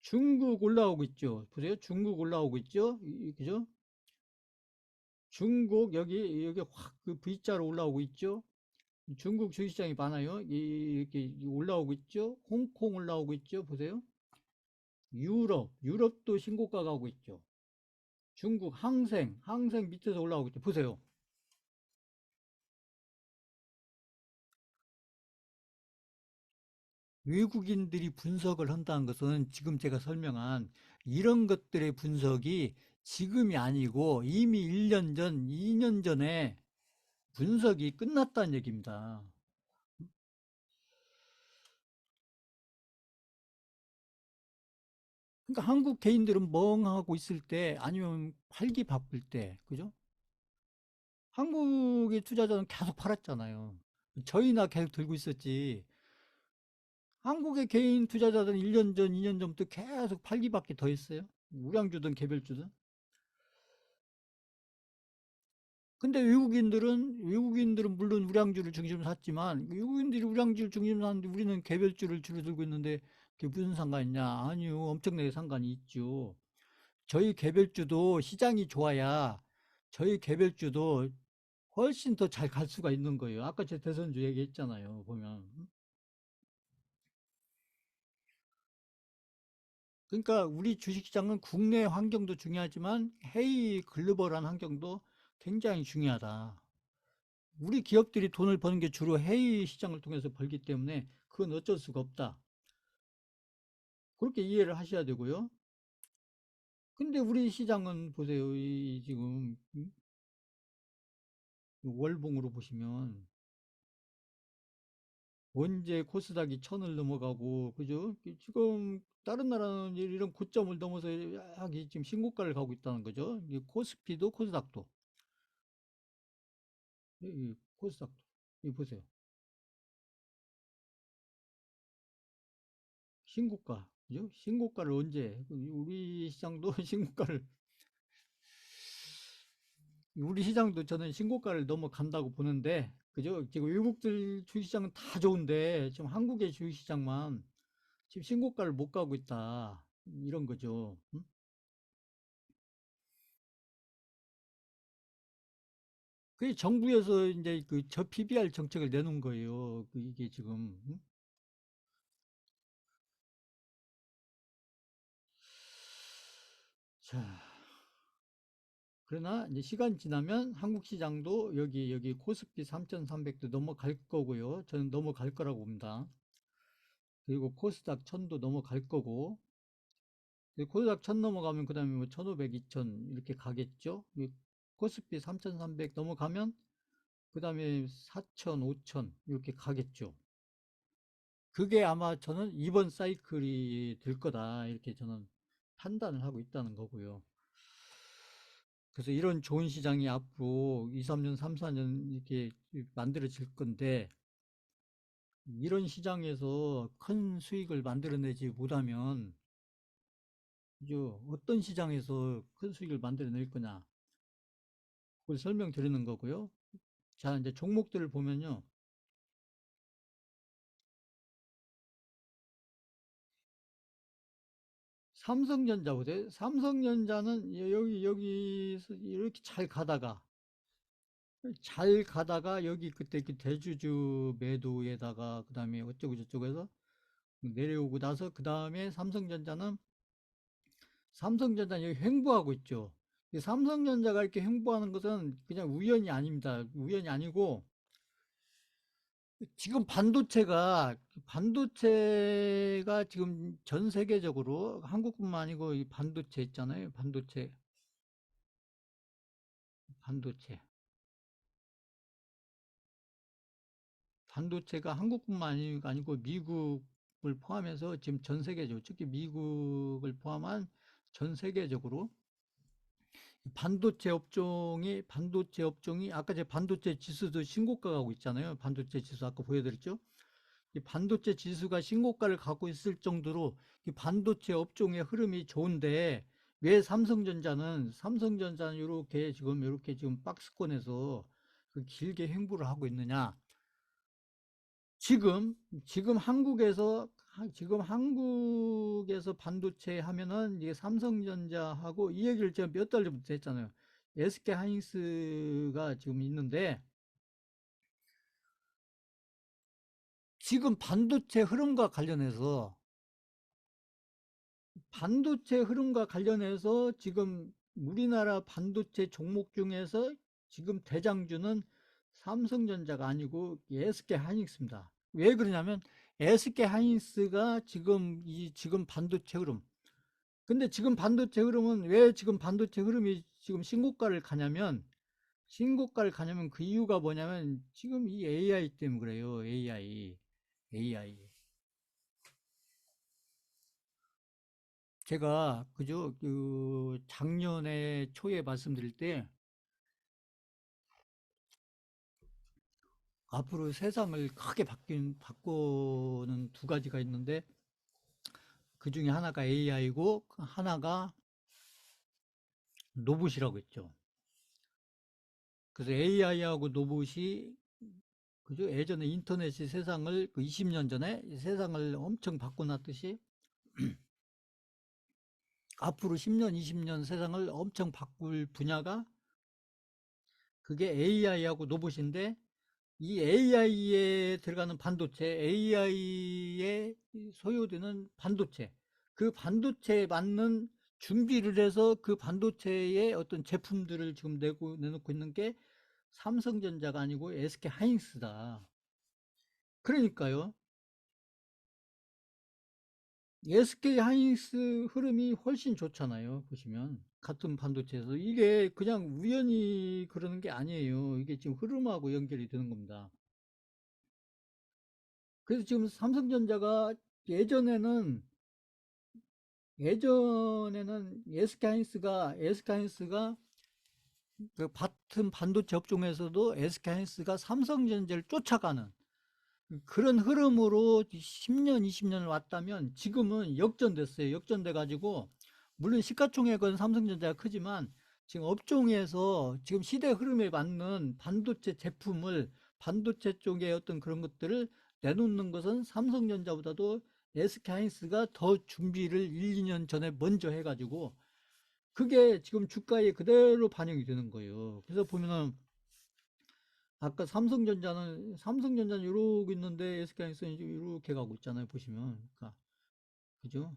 중국 올라오고 있죠. 보세요. 중국 올라오고 있죠. 그죠? 중국 여기 확 그 V자로 올라오고 있죠. 중국 주식시장이 많아요. 이렇게 올라오고 있죠. 홍콩 올라오고 있죠. 보세요. 유럽도 신고가 가고 있죠. 중국 항생 밑에서 올라오고 있죠. 보세요. 외국인들이 분석을 한다는 것은 지금 제가 설명한 이런 것들의 분석이 지금이 아니고 이미 1년 전, 2년 전에 분석이 끝났다는 얘기입니다. 그러니까 한국 개인들은 멍하고 있을 때 아니면 팔기 바쁠 때, 그죠? 한국의 투자자는 계속 팔았잖아요. 저희나 계속 들고 있었지. 한국의 개인 투자자들은 1년 전, 2년 전부터 계속 팔기밖에 더 했어요. 우량주든 개별주든. 근데 외국인들은 물론 우량주를 중심으로 샀지만, 외국인들이 우량주를 중심으로 샀는데 우리는 개별주를 주로 들고 있는데 그게 무슨 상관 있냐? 아니요. 엄청나게 상관이 있죠. 저희 개별주도 시장이 좋아야 저희 개별주도 훨씬 더 잘 갈 수가 있는 거예요. 아까 제 대선주 얘기했잖아요. 보면. 그러니까 우리 주식시장은 국내 환경도 중요하지만 해외 글로벌한 환경도 굉장히 중요하다. 우리 기업들이 돈을 버는 게 주로 해외 시장을 통해서 벌기 때문에 그건 어쩔 수가 없다. 그렇게 이해를 하셔야 되고요. 근데 우리 시장은 보세요. 이 지금 월봉으로 보시면 언제 코스닥이 천을 넘어가고 그죠? 지금 다른 나라는 이런 고점을 넘어서 약 지금 신고가를 가고 있다는 거죠. 코스피도 코스닥도 코스닥도 이 보세요. 신고가 그죠? 신고가를 언제 우리 시장도 신고가를 우리 시장도 저는 신고가를 넘어간다고 보는데 그죠? 지금 외국들 주식시장은 다 좋은데 지금 한국의 주식시장만 지금 신고가를 못 가고 있다 이런 거죠. 음? 그게 정부에서 이제 그 저 PBR 정책을 내놓은 거예요. 이게 지금 자 그러나 이제 시간 지나면 한국 시장도 여기 코스피 3,300도 넘어갈 거고요. 저는 넘어갈 거라고 봅니다. 그리고 코스닥 1000도 넘어갈 거고 코스닥 1000 넘어가면 그다음에 뭐 1500, 2000 이렇게 가겠죠. 코스피 3,300 넘어가면 그다음에 4000, 5000 이렇게 가겠죠. 그게 아마 저는 이번 사이클이 될 거다 이렇게 저는 판단을 하고 있다는 거고요. 그래서 이런 좋은 시장이 앞으로 2, 3년, 3, 4년 이렇게 만들어질 건데 이런 시장에서 큰 수익을 만들어내지 못하면 이제 어떤 시장에서 큰 수익을 만들어낼 거냐 그걸 설명드리는 거고요. 자, 이제 종목들을 보면요. 삼성전자 보세요. 삼성전자는 여기서 이렇게 잘 가다가 여기 그때 그 대주주 매도에다가 그 다음에 어쩌고 저쩌고 해서 내려오고 나서 그 다음에 삼성전자 여기 횡보하고 있죠. 이 삼성전자가 이렇게 횡보하는 것은 그냥 우연이 아닙니다. 우연이 아니고 지금 반도체가 지금 전 세계적으로 한국뿐만 아니고 이 반도체 있잖아요. 반도체. 반도체가 한국뿐만 아니고 미국을 포함해서 지금 전 세계적으로 특히 미국을 포함한 전 세계적으로 반도체 업종이 아까 제 반도체 지수도 신고가 가고 있잖아요. 반도체 지수 아까 보여드렸죠. 이 반도체 지수가 신고가를 갖고 있을 정도로 이 반도체 업종의 흐름이 좋은데 왜 삼성전자는 이렇게 지금 박스권에서 그 길게 횡보를 하고 있느냐? 지금 지금 한국에서 반도체 하면은 이게 삼성전자하고 이 얘기를 제가 몇 달 전부터 했잖아요. SK 하이닉스가 지금 있는데 지금 반도체 흐름과 관련해서 지금 우리나라 반도체 종목 중에서 지금 대장주는 삼성전자가 아니고 SK 하이닉스입니다. 왜 그러냐면 SK 하이닉스가 지금 반도체 흐름. 근데 지금 반도체 흐름은 왜 지금 반도체 흐름이 지금 신고가를 가냐면 그 이유가 뭐냐면 지금 이 AI 때문에 그래요. AI. 제가 그죠? 그 작년에 초에 말씀드릴 때 앞으로 세상을 크게 바꾸는 두 가지가 있는데 그 중에 하나가 AI고 하나가 로봇이라고 했죠. 그래서 AI하고 로봇이 그죠? 예전에 인터넷이 세상을 그 20년 전에 세상을 엄청 바꿔놨듯이 앞으로 10년, 20년 세상을 엄청 바꿀 분야가 그게 AI하고 로봇인데 이 AI에 들어가는 반도체, AI에 소요되는 반도체, 그 반도체에 맞는 준비를 해서 그 반도체의 어떤 제품들을 지금 내놓고 있는 게 삼성전자가 아니고 SK 하이닉스다. 그러니까요. SK 하이닉스 흐름이 훨씬 좋잖아요. 보시면. 같은 반도체에서. 이게 그냥 우연히 그러는 게 아니에요. 이게 지금 흐름하고 연결이 되는 겁니다. 그래서 지금 삼성전자가 예전에는 SK 하이닉스가 그 같은 반도체 업종에서도 SK 하이닉스가 삼성전자를 쫓아가는 그런 흐름으로 10년, 20년을 왔다면 지금은 역전됐어요. 역전돼 가지고 물론 시가총액은 삼성전자가 크지만 지금 업종에서 지금 시대 흐름에 맞는 반도체 쪽의 어떤 그런 것들을 내놓는 것은 삼성전자보다도 SK하이닉스가 더 준비를 1, 2년 전에 먼저 해가지고 그게 지금 주가에 그대로 반영이 되는 거예요. 그래서 보면은 아까 삼성전자는 이러고 있는데 SK하이닉스는 이렇게 가고 있잖아요. 보시면. 그러니까 그죠?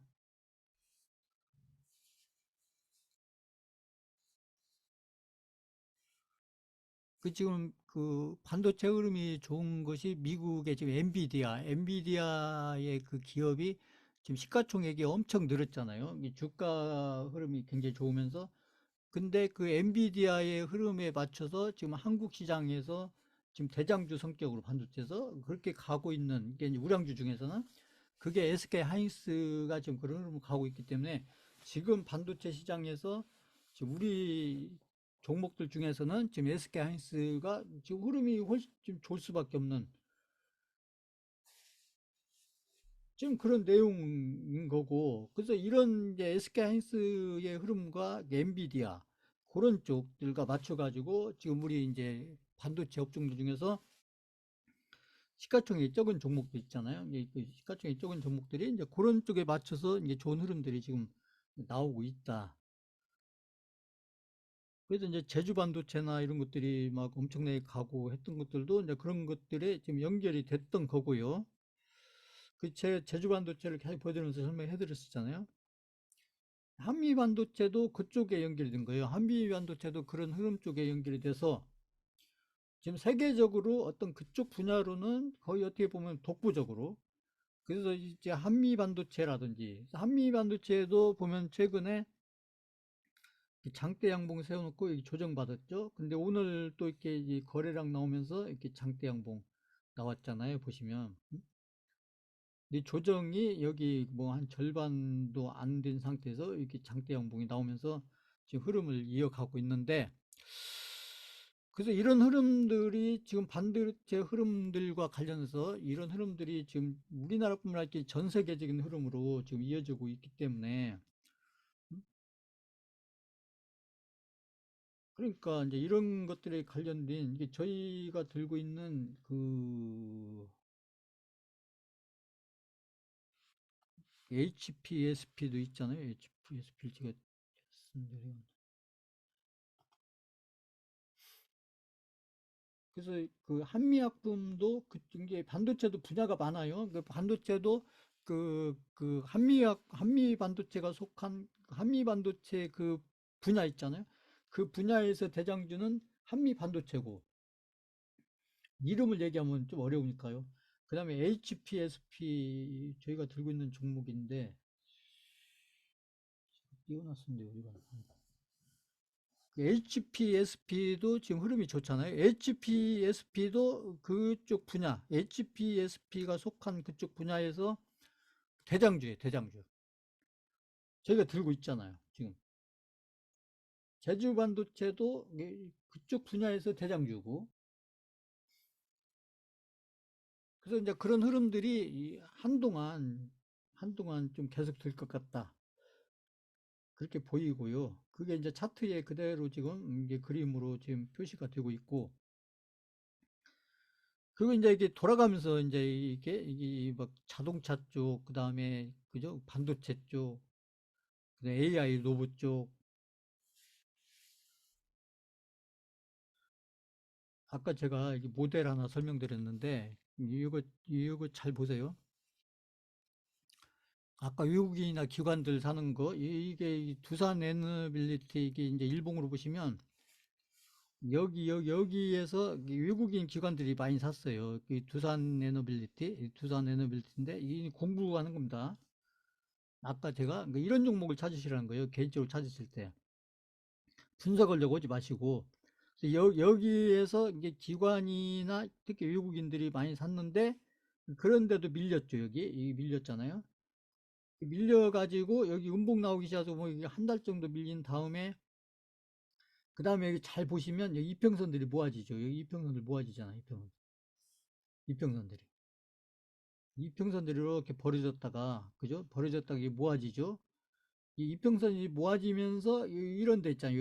그 지금 그 반도체 흐름이 좋은 것이 미국의 지금 엔비디아의 그 기업이 지금 시가총액이 엄청 늘었잖아요. 이 주가 흐름이 굉장히 좋으면서 근데 그 엔비디아의 흐름에 맞춰서 지금 한국 시장에서 지금 대장주 성격으로 반도체에서 그렇게 가고 있는 게 이제 우량주 중에서는 그게 SK 하이닉스가 지금 그런 흐름을 가고 있기 때문에 지금 반도체 시장에서 지금 우리 종목들 중에서는 지금 SK 하이닉스가 지금 흐름이 훨씬 좀 좋을 수밖에 없는 지금 그런 내용인 거고 그래서 이런 이제 SK 하이닉스의 흐름과 엔비디아 그런 쪽들과 맞춰 가지고 지금 우리 이제 반도체 업종들 중에서 시가총액이 적은 종목들 있잖아요. 그 시가총액이 적은 종목들이 이제 그런 쪽에 맞춰서 이제 좋은 흐름들이 지금 나오고 있다. 그래서 이제 제주 반도체나 이런 것들이 막 엄청나게 가고 했던 것들도 이제 그런 것들에 지금 연결이 됐던 거고요. 제주 반도체를 계속 보여드리면서 설명해 드렸었잖아요. 한미 반도체도 그쪽에 연결이 된 거예요. 한미 반도체도 그런 흐름 쪽에 연결이 돼서 지금 세계적으로 어떤 그쪽 분야로는 거의 어떻게 보면 독보적으로, 그래서 이제 한미 반도체라든지 한미 반도체도 보면 최근에 장대 양봉 세워놓고 조정받았죠. 근데 오늘 또 이렇게 거래량 나오면서 이렇게 장대 양봉 나왔잖아요. 보시면. 이 조정이 여기 뭐 한 절반도 안 된 상태에서 이렇게 장대 양봉이 나오면서 지금 흐름을 이어가고 있는데, 그래서 이런 흐름들이 지금 반도체 흐름들과 관련해서 이런 흐름들이 지금 우리나라뿐만 아니라 전 세계적인 흐름으로 지금 이어지고 있기 때문에, 그러니까 이제 이런 것들에 관련된 이게 저희가 들고 있는 그 HPSP도 있잖아요. HPSP 제가 말씀드린. 그래서 그 한미약품도 그 이게 반도체도 분야가 많아요. 그 반도체도 한미 반도체가 속한 한미 반도체 그 분야 있잖아요. 그 분야에서 대장주는 한미 반도체고, 이름을 얘기하면 좀 어려우니까요. 그 다음에 HPSP 저희가 들고 있는 종목인데 띄워놨습니다. 어디가. HPSP도 지금 흐름이 좋잖아요. HPSP도 그쪽 분야, HPSP가 속한 그쪽 분야에서 대장주예요, 대장주. 저희가 들고 있잖아요, 지금. 제주 반도체도 그쪽 분야에서 대장주고. 그래서 이제 그런 흐름들이 한동안 좀 계속 될 것 같다. 그렇게 보이고요. 그게 이제 차트에 그대로 지금 이게 그림으로 지금 표시가 되고 있고, 그리고 이제 이게 돌아가면서 이제 이게 막 자동차 쪽, 그 다음에 그죠? 반도체 쪽, 그다음에 AI 로봇 쪽. 아까 제가 이 모델 하나 설명드렸는데, 이거 잘 보세요. 아까 외국인이나 기관들 사는 거, 이게 두산 에너빌리티, 이게 이제 일봉으로 보시면 여기에서 외국인 기관들이 많이 샀어요. 두산 에너빌리티인데 이 공부하는 겁니다. 아까 제가 이런 종목을 찾으시라는 거예요. 개인적으로 찾으실 때 분석하려고 하지 마시고, 여기에서 이게 기관이나 특히 외국인들이 많이 샀는데, 그런데도 밀렸죠. 여기 밀렸잖아요. 밀려가지고 여기 음봉 나오기 시작해서 뭐 한 달 정도 밀린 다음에, 그 다음에 여기 잘 보시면 여기 이평선들이 모아지죠. 여기 이평선들 모아지잖아요. 이평선들이. 이평선들이 이렇게 벌어졌다가, 그죠? 벌어졌다가 이게 모아지죠. 이 이평선이 모아지면서 이런 데 있잖아요.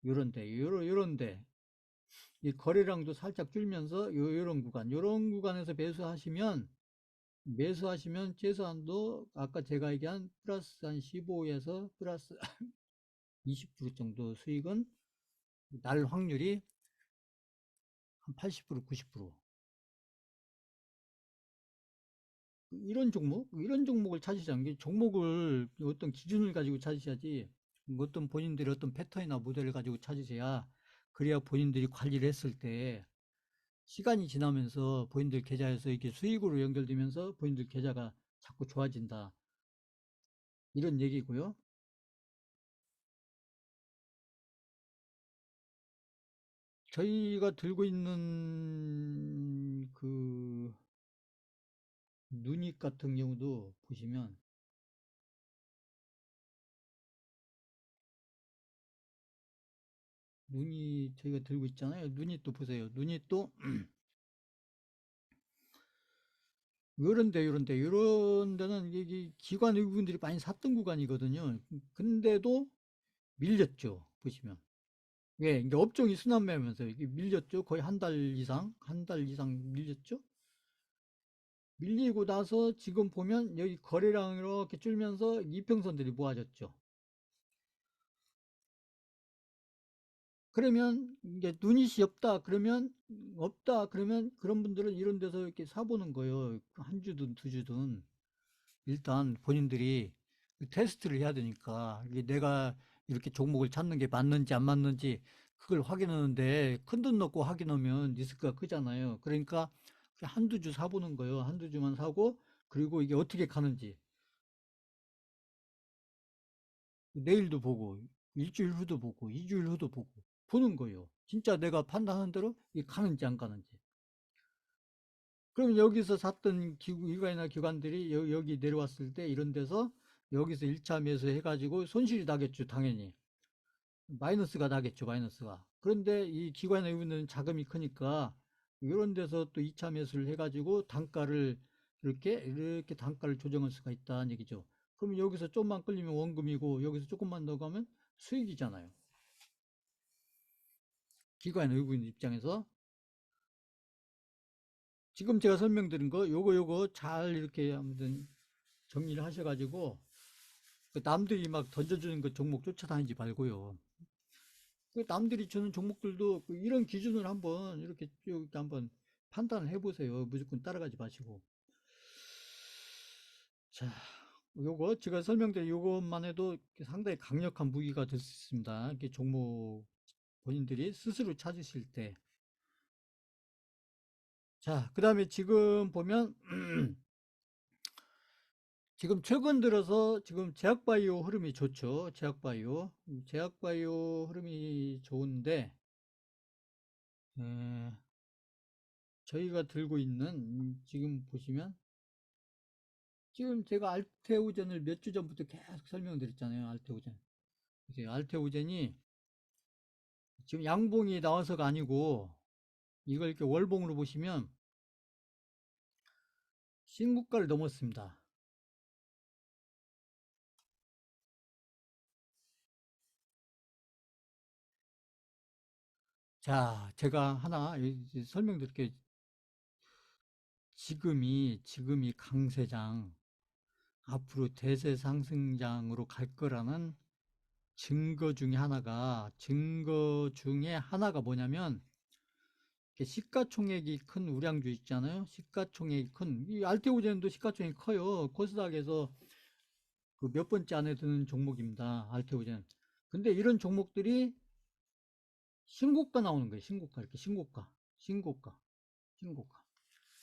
요런 데. 이 거래량도 살짝 줄면서 요런 구간, 요런 구간에서 매수하시면 최소한도 아까 제가 얘기한 플러스 한 15에서 플러스 20% 정도 수익은 날 확률이 한 80%, 90%. 이런 종목을 찾으시자는 게, 종목을 어떤 기준을 가지고 찾으셔야지, 어떤 본인들의 어떤 패턴이나 모델을 가지고 찾으셔야, 그래야 본인들이 관리를 했을 때 시간이 지나면서 본인들 계좌에서 이렇게 수익으로 연결되면서 본인들 계좌가 자꾸 좋아진다. 이런 얘기고요. 저희가 들고 있는 그 누닉 같은 경우도 보시면, 눈이 저희가 들고 있잖아요. 눈이 또 보세요. 눈이 또 요런 데는 이게 기관 외국인들이 많이 샀던 구간이거든요. 근데도 밀렸죠. 보시면. 예, 이게 업종이 순환매면서 이게 밀렸죠. 거의 한 달 이상 밀렸죠. 밀리고 나서 지금 보면 여기 거래량 이렇게 줄면서 이평선들이 모아졌죠. 그러면 이제 눈이시 없다 그러면 없다 그러면 그런 분들은 이런 데서 이렇게 사보는 거예요. 한 주든 두 주든 일단 본인들이 그 테스트를 해야 되니까 이게 내가 이렇게 종목을 찾는 게 맞는지 안 맞는지 그걸 확인하는데 큰돈 넣고 확인하면 리스크가 크잖아요. 그러니까 한두 주 사보는 거예요. 한두 주만 사고 그리고 이게 어떻게 가는지 내일도 보고 일주일 후도 보고 이주일 후도 보고 보는 거예요. 진짜 내가 판단하는 대로 이게 가는지 안 가는지. 그럼 여기서 샀던 기관이나 기관들이 여기 내려왔을 때 이런 데서 여기서 1차 매수 해가지고 손실이 나겠죠, 당연히. 마이너스가 나겠죠, 마이너스가. 그런데 이 기관에 있는 자금이 크니까 이런 데서 또 2차 매수를 해가지고 단가를 이렇게 단가를 조정할 수가 있다는 얘기죠. 그럼 여기서 좀만 끌리면 원금이고 여기서 조금만 더 가면 수익이잖아요. 기관에 의고 있는 입장에서 지금 제가 설명드린 거 요거 잘 이렇게 아무튼 정리를 하셔가지고 그 남들이 막 던져주는 그 종목 쫓아다니지 말고요. 그 남들이 주는 종목들도 그 이런 기준을 한번 이렇게 쭉 한번 판단을 해보세요. 무조건 따라가지 마시고. 자, 요거 제가 설명드린 요것만 해도 상당히 강력한 무기가 될 수 있습니다. 이렇게 종목 본인들이 스스로 찾으실 때. 자, 그 다음에 지금 보면 지금 최근 들어서 지금 제약바이오 흐름이 좋죠. 제약바이오 흐름이 좋은데 에, 저희가 들고 있는 지금 보시면 지금 제가 알테오젠을 몇 주 전부터 계속 설명드렸잖아요. 알테오젠. 이제 알테오젠이 지금 양봉이 나와서가 아니고 이걸 이렇게 월봉으로 보시면 신고가를 넘었습니다. 자, 제가 하나 설명드릴게요. 지금이 강세장, 앞으로 대세 상승장으로 갈 거라는 증거 중에 하나가 뭐냐면, 시가총액이 큰 우량주 있잖아요. 시가총액이 큰, 이 알테오젠도 시가총액이 커요. 코스닥에서 그 몇 번째 안에 드는 종목입니다. 알테오젠. 근데 이런 종목들이 신고가 나오는 거예요. 신고가. 이렇게 신고가. 신고가.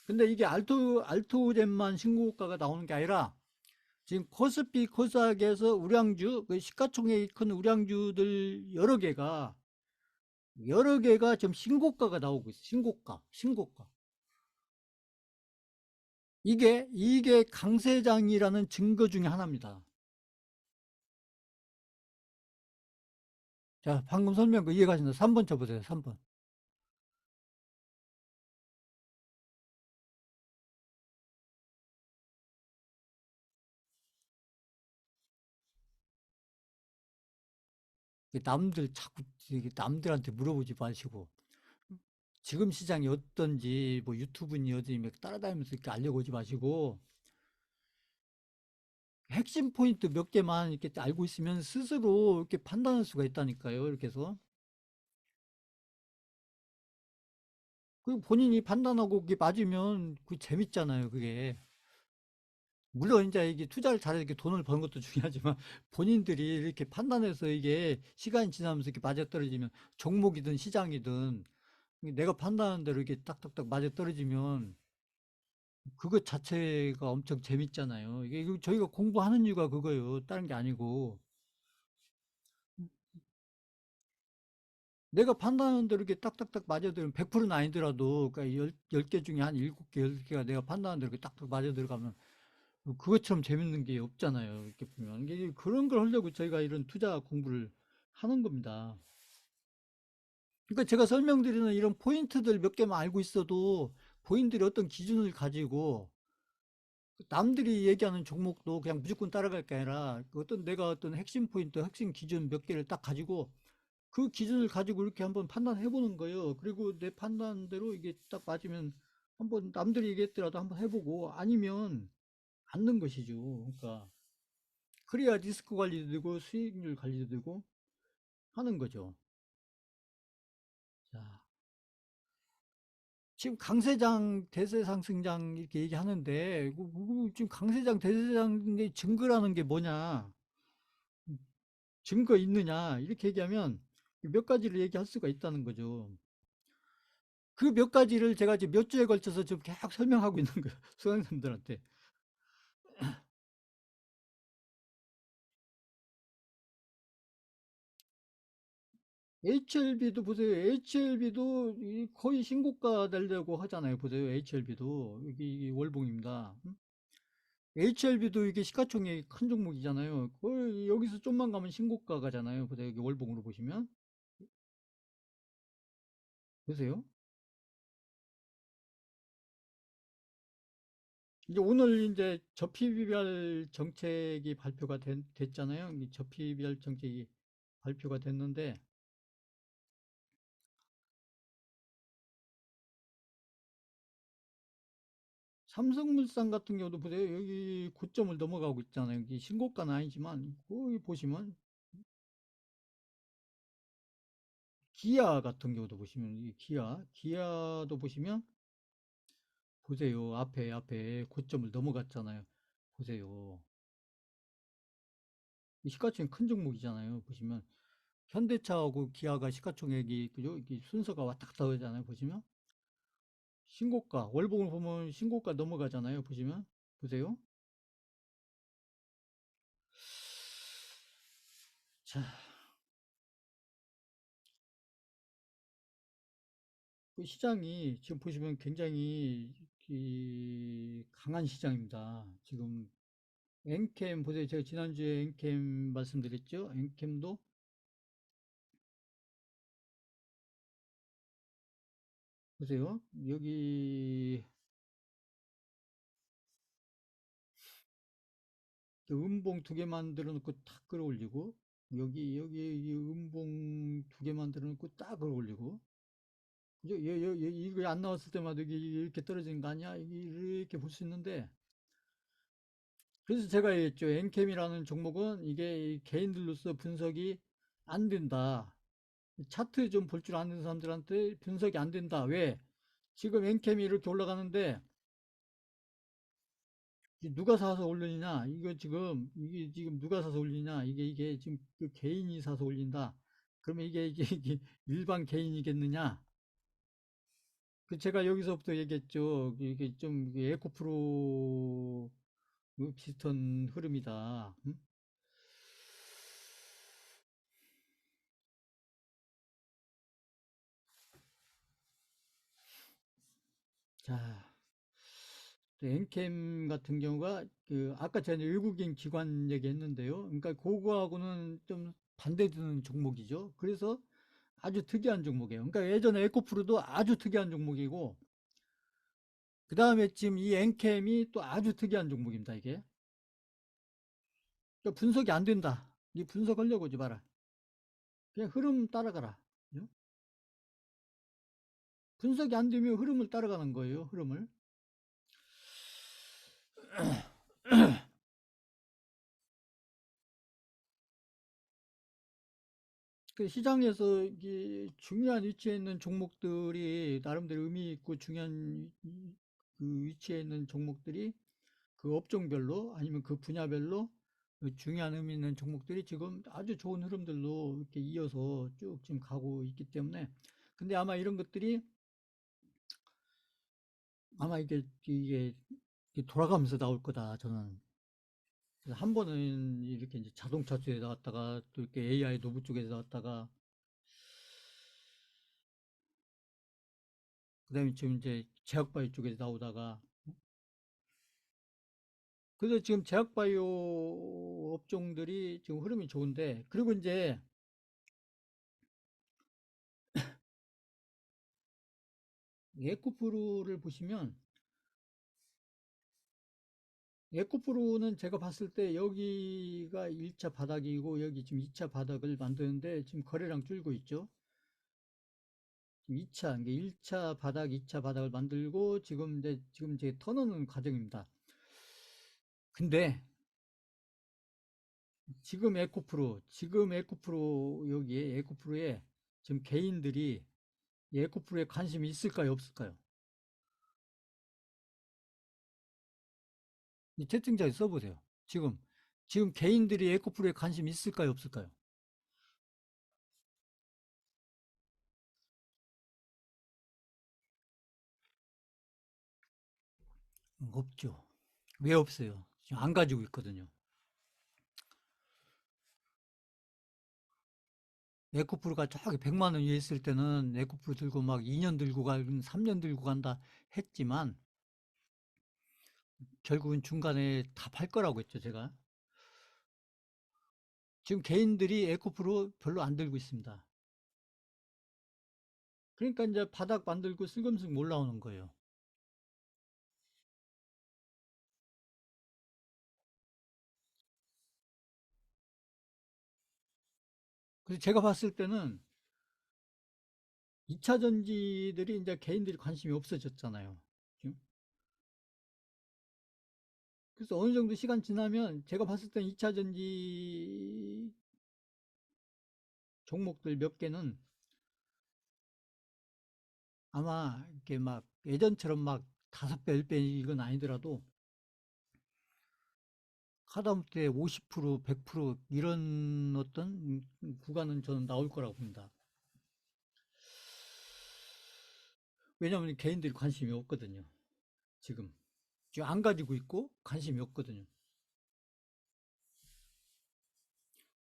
근데 이게 알토젠만 신고가가 나오는 게 아니라 지금 코스피 코스닥에서 우량주, 그 시가총액이 큰 우량주들 여러 개가 지금 신고가가 나오고 있어요. 신고가. 이게 강세장이라는 증거 중에 하나입니다. 자, 방금 설명 그 이해가신다. 3번 쳐보세요. 3번. 남들 자꾸 남들한테 물어보지 마시고 지금 시장이 어떤지 뭐 유튜브니 어디 따라다니면서 이렇게 알려보지 마시고 핵심 포인트 몇 개만 이렇게 알고 있으면 스스로 이렇게 판단할 수가 있다니까요. 이렇게 해서 그 본인이 판단하고 그게 맞으면 그 재밌잖아요. 그게 물론 이제 이게 투자를 잘해서 이렇게 돈을 버는 것도 중요하지만 본인들이 이렇게 판단해서 이게 시간이 지나면서 이렇게 맞아떨어지면 종목이든 시장이든 내가 판단하는 대로 이렇게 딱딱딱 맞아떨어지면 그것 자체가 엄청 재밌잖아요. 이게 저희가 공부하는 이유가 그거예요. 다른 게 아니고. 내가 판단하는 대로 이렇게 딱딱딱 맞아들면 100%는 아니더라도 그러니까 10개 중에 한 7개, 10개가 내가 판단하는 대로 이렇게 딱딱 맞아들어가면 그것처럼 재밌는 게 없잖아요. 이렇게 보면. 이게 그런 걸 하려고 저희가 이런 투자 공부를 하는 겁니다. 그러니까 제가 설명드리는 이런 포인트들 몇 개만 알고 있어도 본인들이 어떤 기준을 가지고 남들이 얘기하는 종목도 그냥 무조건 따라갈 게 아니라 내가 어떤 핵심 포인트, 핵심 기준 몇 개를 딱 가지고 그 기준을 가지고 이렇게 한번 판단해 보는 거예요. 그리고 내 판단대로 이게 딱 맞으면 한번 남들이 얘기했더라도 한번 해보고 아니면 않는 것이죠. 그러니까 그래야 리스크 관리도 되고 수익률 관리도 되고 하는 거죠. 자, 지금 강세장, 대세상승장 이렇게 얘기하는데 지금 강세장, 대세장의 증거라는 게 뭐냐? 증거 있느냐? 이렇게 얘기하면 몇 가지를 얘기할 수가 있다는 거죠. 그 몇 가지를 제가 지금 몇 주에 걸쳐서 지금 계속 설명하고 있는 거예요. 수강생들한테. HLB도 보세요. HLB도 거의 신고가 되려고 하잖아요. 보세요. HLB도 여기 월봉입니다. HLB도 이게 시가총액이 큰 종목이잖아요. 거의 여기서 좀만 가면 신고가 가잖아요. 보세요. 여기 월봉으로 보시면 보세요. 이제 오늘 이제 저피비별 정책이 발표가 됐잖아요. 이 저피비별 정책이 발표가 됐는데 삼성물산 같은 경우도 보세요. 여기 고점을 넘어가고 있잖아요. 여기 신고가는 아니지만 거기 보시면 기아 같은 경우도 보시면 이 기아도 보시면 보세요. 앞에 고점을 넘어갔잖아요. 보세요. 이 시가총액 큰 종목이잖아요. 보시면 현대차하고 기아가 시가총액이 그죠? 이게 순서가 왔다 갔다 하잖아요. 보시면 신고가 월봉을 보면 신고가 넘어가잖아요. 보시면 보세요. 자, 그 시장이 지금 보시면 굉장히 강한 시장입니다. 지금 엔캠 보세요. 제가 지난주에 엔캠 말씀드렸죠. 엔캠도 보세요. 여기 음봉 두 개 만들어 놓고 탁 끌어올리고 여기 음봉 두 개 만들어 놓고 딱 끌어올리고 그죠? 이거 안 나왔을 때마다 이게 이렇게 떨어지는 거 아니야? 이렇게 볼 수 있는데 그래서 제가 얘기했죠. 엔캠이라는 종목은 이게 개인들로서 분석이 안 된다. 차트 좀 볼 줄 아는 사람들한테 분석이 안 된다. 왜? 지금 엔캠이 이렇게 올라가는데 누가 사서 올리느냐? 이게 지금 누가 사서 올리냐? 이게 지금 그 개인이 사서 올린다. 그러면 이게 일반 개인이겠느냐? 그 제가 여기서부터 얘기했죠. 이게 좀 에코프로 비슷한 흐름이다. 자, 엔캠 같은 경우가 그 아까 제가 외국인 기관 얘기했는데요. 그러니까 그거하고는 좀 반대되는 종목이죠. 그래서 아주 특이한 종목이에요. 그러니까 예전에 에코프로도 아주 특이한 종목이고 그 다음에 지금 이 엔캠이 또 아주 특이한 종목입니다. 이게 그러니까 분석이 안 된다. 이 분석하려고 하지 마라. 그냥 흐름 따라가라. 분석이 안 되면 흐름을 따라가는 거예요. 흐름을. 그 시장에서 이게 중요한 위치에 있는 종목들이 나름대로 의미 있고 중요한 그 위치에 있는 종목들이 그 업종별로 아니면 그 분야별로 그 중요한 의미 있는 종목들이 지금 아주 좋은 흐름들로 이렇게 이어서 쭉 지금 가고 있기 때문에 근데 아마 이런 것들이 아마 이게 돌아가면서 나올 거다 저는 그래서 한 번은 이렇게 이제 자동차 쪽에 나왔다가 또 이렇게 AI 노브 쪽에 나왔다가 그다음에 지금 이제 제약바이오 쪽에 나오다가 그래서 지금 제약바이오 업종들이 지금 흐름이 좋은데 그리고 이제 에코프로를 보시면 에코프로는 제가 봤을 때 여기가 1차 바닥이고 여기 지금 2차 바닥을 만드는데 지금 거래량 줄고 있죠. 2차, 이게 1차 바닥, 2차 바닥을 만들고 지금 이제 터놓는 과정입니다. 근데 지금 에코프로 여기에 에코프로에 지금 개인들이 에코프로에 관심이 있을까요, 없을까요? 이 채팅창에 써보세요. 지금 개인들이 에코프로에 관심이 있을까요, 없을까요? 없죠. 왜 없어요? 지금 안 가지고 있거든요. 에코프로가 저기 100만 원 위에 있을 때는 에코프로 들고 막 2년 들고 가고 3년 들고 간다 했지만 결국은 중간에 다 팔 거라고 했죠, 제가. 지금 개인들이 에코프로 별로 안 들고 있습니다. 그러니까 이제 바닥 만들고 슬금슬금 올라오는 거예요. 그래서 제가 봤을 때는 2차 전지들이 이제 개인들이 관심이 없어졌잖아요. 지금. 그래서 어느 정도 시간 지나면 제가 봤을 때는 2차 전지 종목들 몇 개는 아마 이렇게 막 예전처럼 막 5배, 10배 이건 아니더라도 하다못해 50%, 100% 이런 어떤 구간은 저는 나올 거라고 봅니다. 왜냐하면 개인들이 관심이 없거든요. 지금. 지금 안 가지고 있고 관심이 없거든요.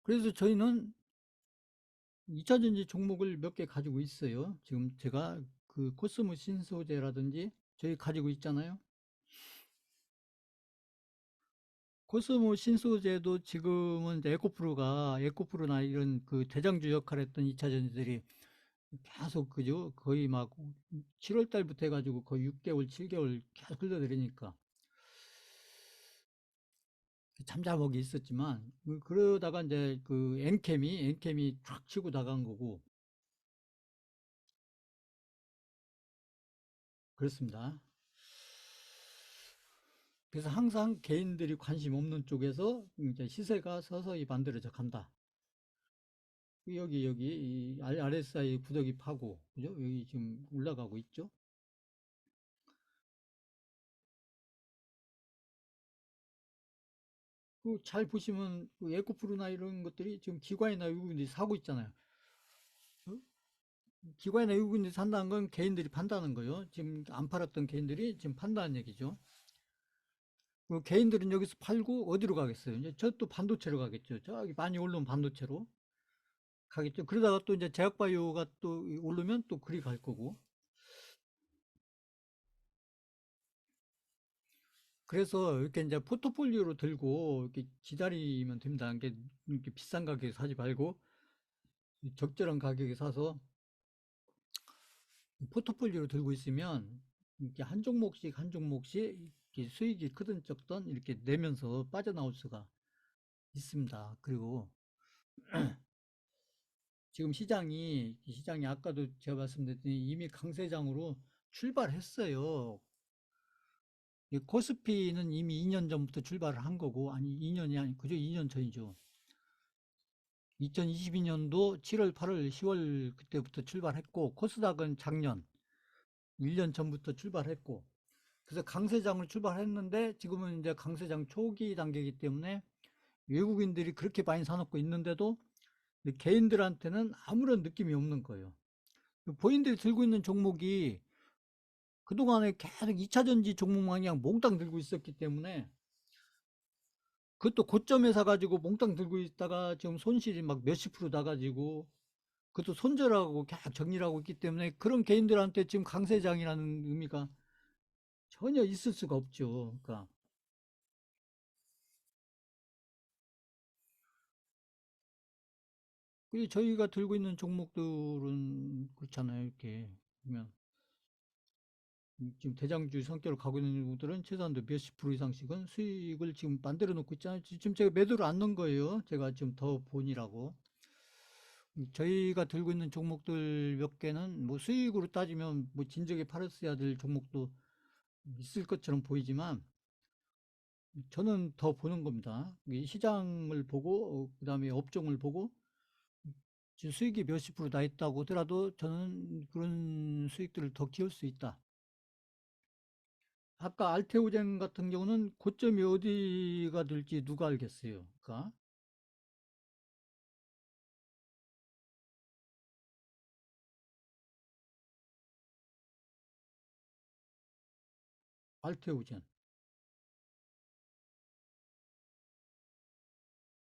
그래서 저희는 2차 전지 종목을 몇 개 가지고 있어요. 지금 제가 그 코스모 신소재라든지 저희 가지고 있잖아요. 코스모 신소재도 지금은 이제 에코프로나 이런 그 대장주 역할을 했던 2차 전지들이 계속 그죠? 거의 막 7월 달부터 해가지고 거의 6개월, 7개월 계속 흘러내리니까 잠자먹이 있었지만 그러다가 이제 그 엔캠이 쫙 치고 나간 거고 그렇습니다. 그래서 항상 개인들이 관심 없는 쪽에서 이제 시세가 서서히 만들어져 간다. 여기 이 RSI 구더기 파고 그죠? 여기 지금 올라가고 있죠. 그 잘 보시면 그 에코프로나 이런 것들이 지금 기관이나 외국인들이 사고 있잖아요. 어? 기관이나 외국인들이 산다는 건 개인들이 판다는 거예요. 지금 안 팔았던 개인들이 지금 판다는 얘기죠. 그 개인들은 여기서 팔고 어디로 가겠어요? 이제 저 또 반도체로 가겠죠. 저기 많이 오르면 반도체로 가겠죠. 그러다가 또 이제 제약바이오가 또 오르면 또 그리 갈 거고. 그래서 이렇게 이제 포트폴리오로 들고 이렇게 기다리면 됩니다. 이렇게 비싼 가격에 사지 말고 적절한 가격에 사서 포트폴리오로 들고 있으면 이렇게 한 종목씩 한 종목씩 이렇게 수익이 크든 적든 이렇게 내면서 빠져나올 수가 있습니다. 그리고 지금 시장이 아까도 제가 말씀드렸더니 이미 강세장으로 출발했어요. 코스피는 이미 2년 전부터 출발을 한 거고, 아니 2년이 아니 그죠? 2년 전이죠. 2022년도 7월, 8월, 10월 그때부터 출발했고, 코스닥은 작년 1년 전부터 출발했고, 그래서 강세장으로 출발했는데 지금은 이제 강세장 초기 단계이기 때문에 외국인들이 그렇게 많이 사놓고 있는데도 개인들한테는 아무런 느낌이 없는 거예요. 본인들이 들고 있는 종목이 그동안에 계속 2차 전지 종목만 그냥 몽땅 들고 있었기 때문에 그것도 고점에 사가지고 몽땅 들고 있다가 지금 손실이 막 몇십 프로 나가지고 그것도 손절하고 계속 정리를 하고 있기 때문에 그런 개인들한테 지금 강세장이라는 의미가 전혀 있을 수가 없죠. 그러니까 저희가 들고 있는 종목들은 그렇잖아요. 이렇게 보면 지금 대장주 성격으로 가고 있는 종목들은 최소한도 몇십 프로 이상씩은 수익을 지금 만들어 놓고 있잖아요. 지금 제가 매도를 안 넣은 거예요. 제가 지금 더 본이라고. 저희가 들고 있는 종목들 몇 개는 뭐 수익으로 따지면 뭐 진작에 팔았어야 될 종목도 있을 것처럼 보이지만 저는 더 보는 겁니다. 이 시장을 보고 그다음에 업종을 보고 지금 수익이 몇십 프로 나 있다고 하더라도 저는 그런 수익들을 더 키울 수 있다. 아까 알테오젠 같은 경우는 고점이 어디가 될지 누가 알겠어요. 그러니까 알테오젠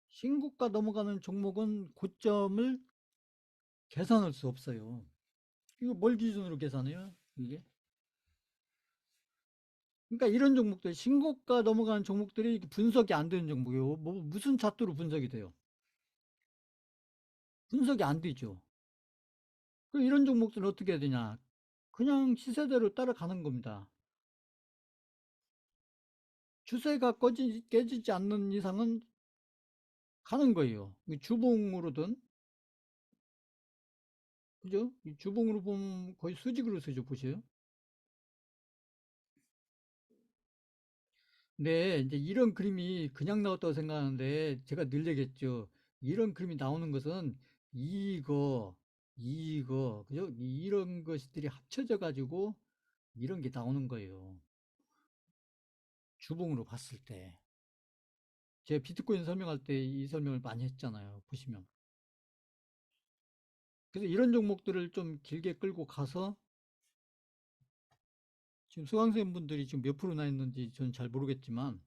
신고가 넘어가는 종목은 고점을 계산할 수 없어요. 이거 뭘 기준으로 계산해요? 이게? 그러니까 이런 종목들 신고가 넘어가는 종목들이 분석이 안 되는 종목이에요. 뭐 무슨 차트로 분석이 돼요? 분석이 안 되죠. 그럼 이런 종목들은 어떻게 해야 되냐? 그냥 시세대로 따라가는 겁니다. 추세가 깨지지 않는 이상은 가는 거예요. 주봉으로든, 그죠? 주봉으로 보면 거의 수직으로 쓰죠, 보세요. 네, 이제 이런 그림이 그냥 나왔다고 생각하는데, 제가 늘 얘기했죠. 이런 그림이 나오는 것은 이거, 그죠? 이런 것들이 합쳐져 가지고 이런 게 나오는 거예요. 주봉으로 봤을 때. 제가 비트코인 설명할 때 이 설명을 많이 했잖아요. 보시면. 그래서 이런 종목들을 좀 길게 끌고 가서 지금 수강생 분들이 지금 몇 프로나 있는지 저는 잘 모르겠지만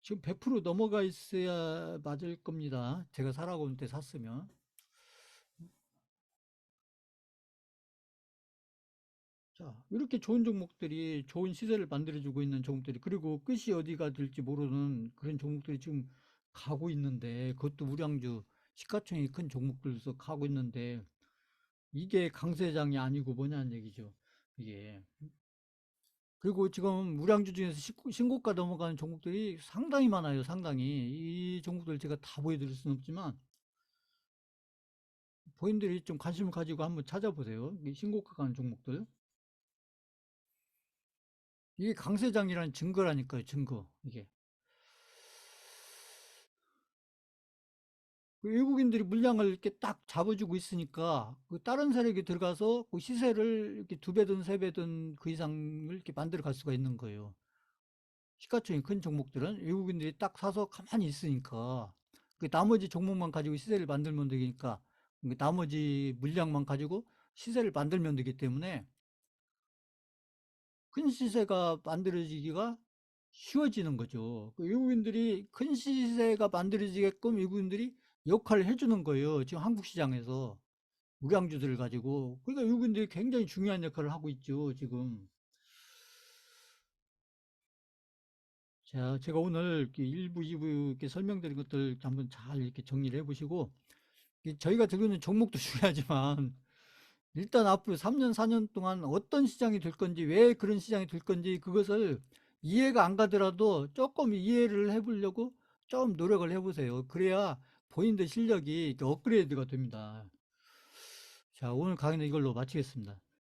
지금 100% 넘어가 있어야 맞을 겁니다. 제가 살아온 때 샀으면. 자, 이렇게 좋은 종목들이 좋은 시세를 만들어주고 있는 종목들이 그리고 끝이 어디가 될지 모르는 그런 종목들이 지금 가고 있는데 그것도 우량주 시가총액이 큰 종목들에서 가고 있는데 이게 강세장이 아니고 뭐냐는 얘기죠. 이게. 그리고 지금 우량주 중에서 신고가 넘어가는 종목들이 상당히 많아요. 상당히. 이 종목들 제가 다 보여드릴 수는 없지만 본인들이 좀 관심을 가지고 한번 찾아보세요. 이 신고가 가는 종목들. 이게 강세장이라는 증거라니까요. 증거. 이게. 그 외국인들이 물량을 이렇게 딱 잡아주고 있으니까 그 다른 세력이 들어가서 그 시세를 이렇게 두 배든 세 배든 그 이상을 이렇게 만들어 갈 수가 있는 거예요. 시가총이 큰 종목들은 외국인들이 딱 사서 가만히 있으니까 그 나머지 종목만 가지고 시세를 만들면 되니까 그 나머지 물량만 가지고 시세를 만들면 되기 때문에 큰 시세가 만들어지기가 쉬워지는 거죠. 그 외국인들이 큰 시세가 만들어지게끔 외국인들이 역할을 해주는 거예요. 지금 한국 시장에서 우량주들을 가지고. 그러니까 외국인들이 굉장히 중요한 역할을 하고 있죠. 지금. 자, 제가 오늘 이렇게 1부, 2부 이렇게 설명드린 것들 한번 잘 이렇게 정리를 해보시고, 저희가 들고 있는 종목도 중요하지만, 일단 앞으로 3년, 4년 동안 어떤 시장이 될 건지, 왜 그런 시장이 될 건지, 그것을 이해가 안 가더라도 조금 이해를 해보려고 좀 노력을 해보세요. 그래야 본인들 실력이 이렇게 업그레이드가 됩니다. 자, 오늘 강의는 이걸로 마치겠습니다.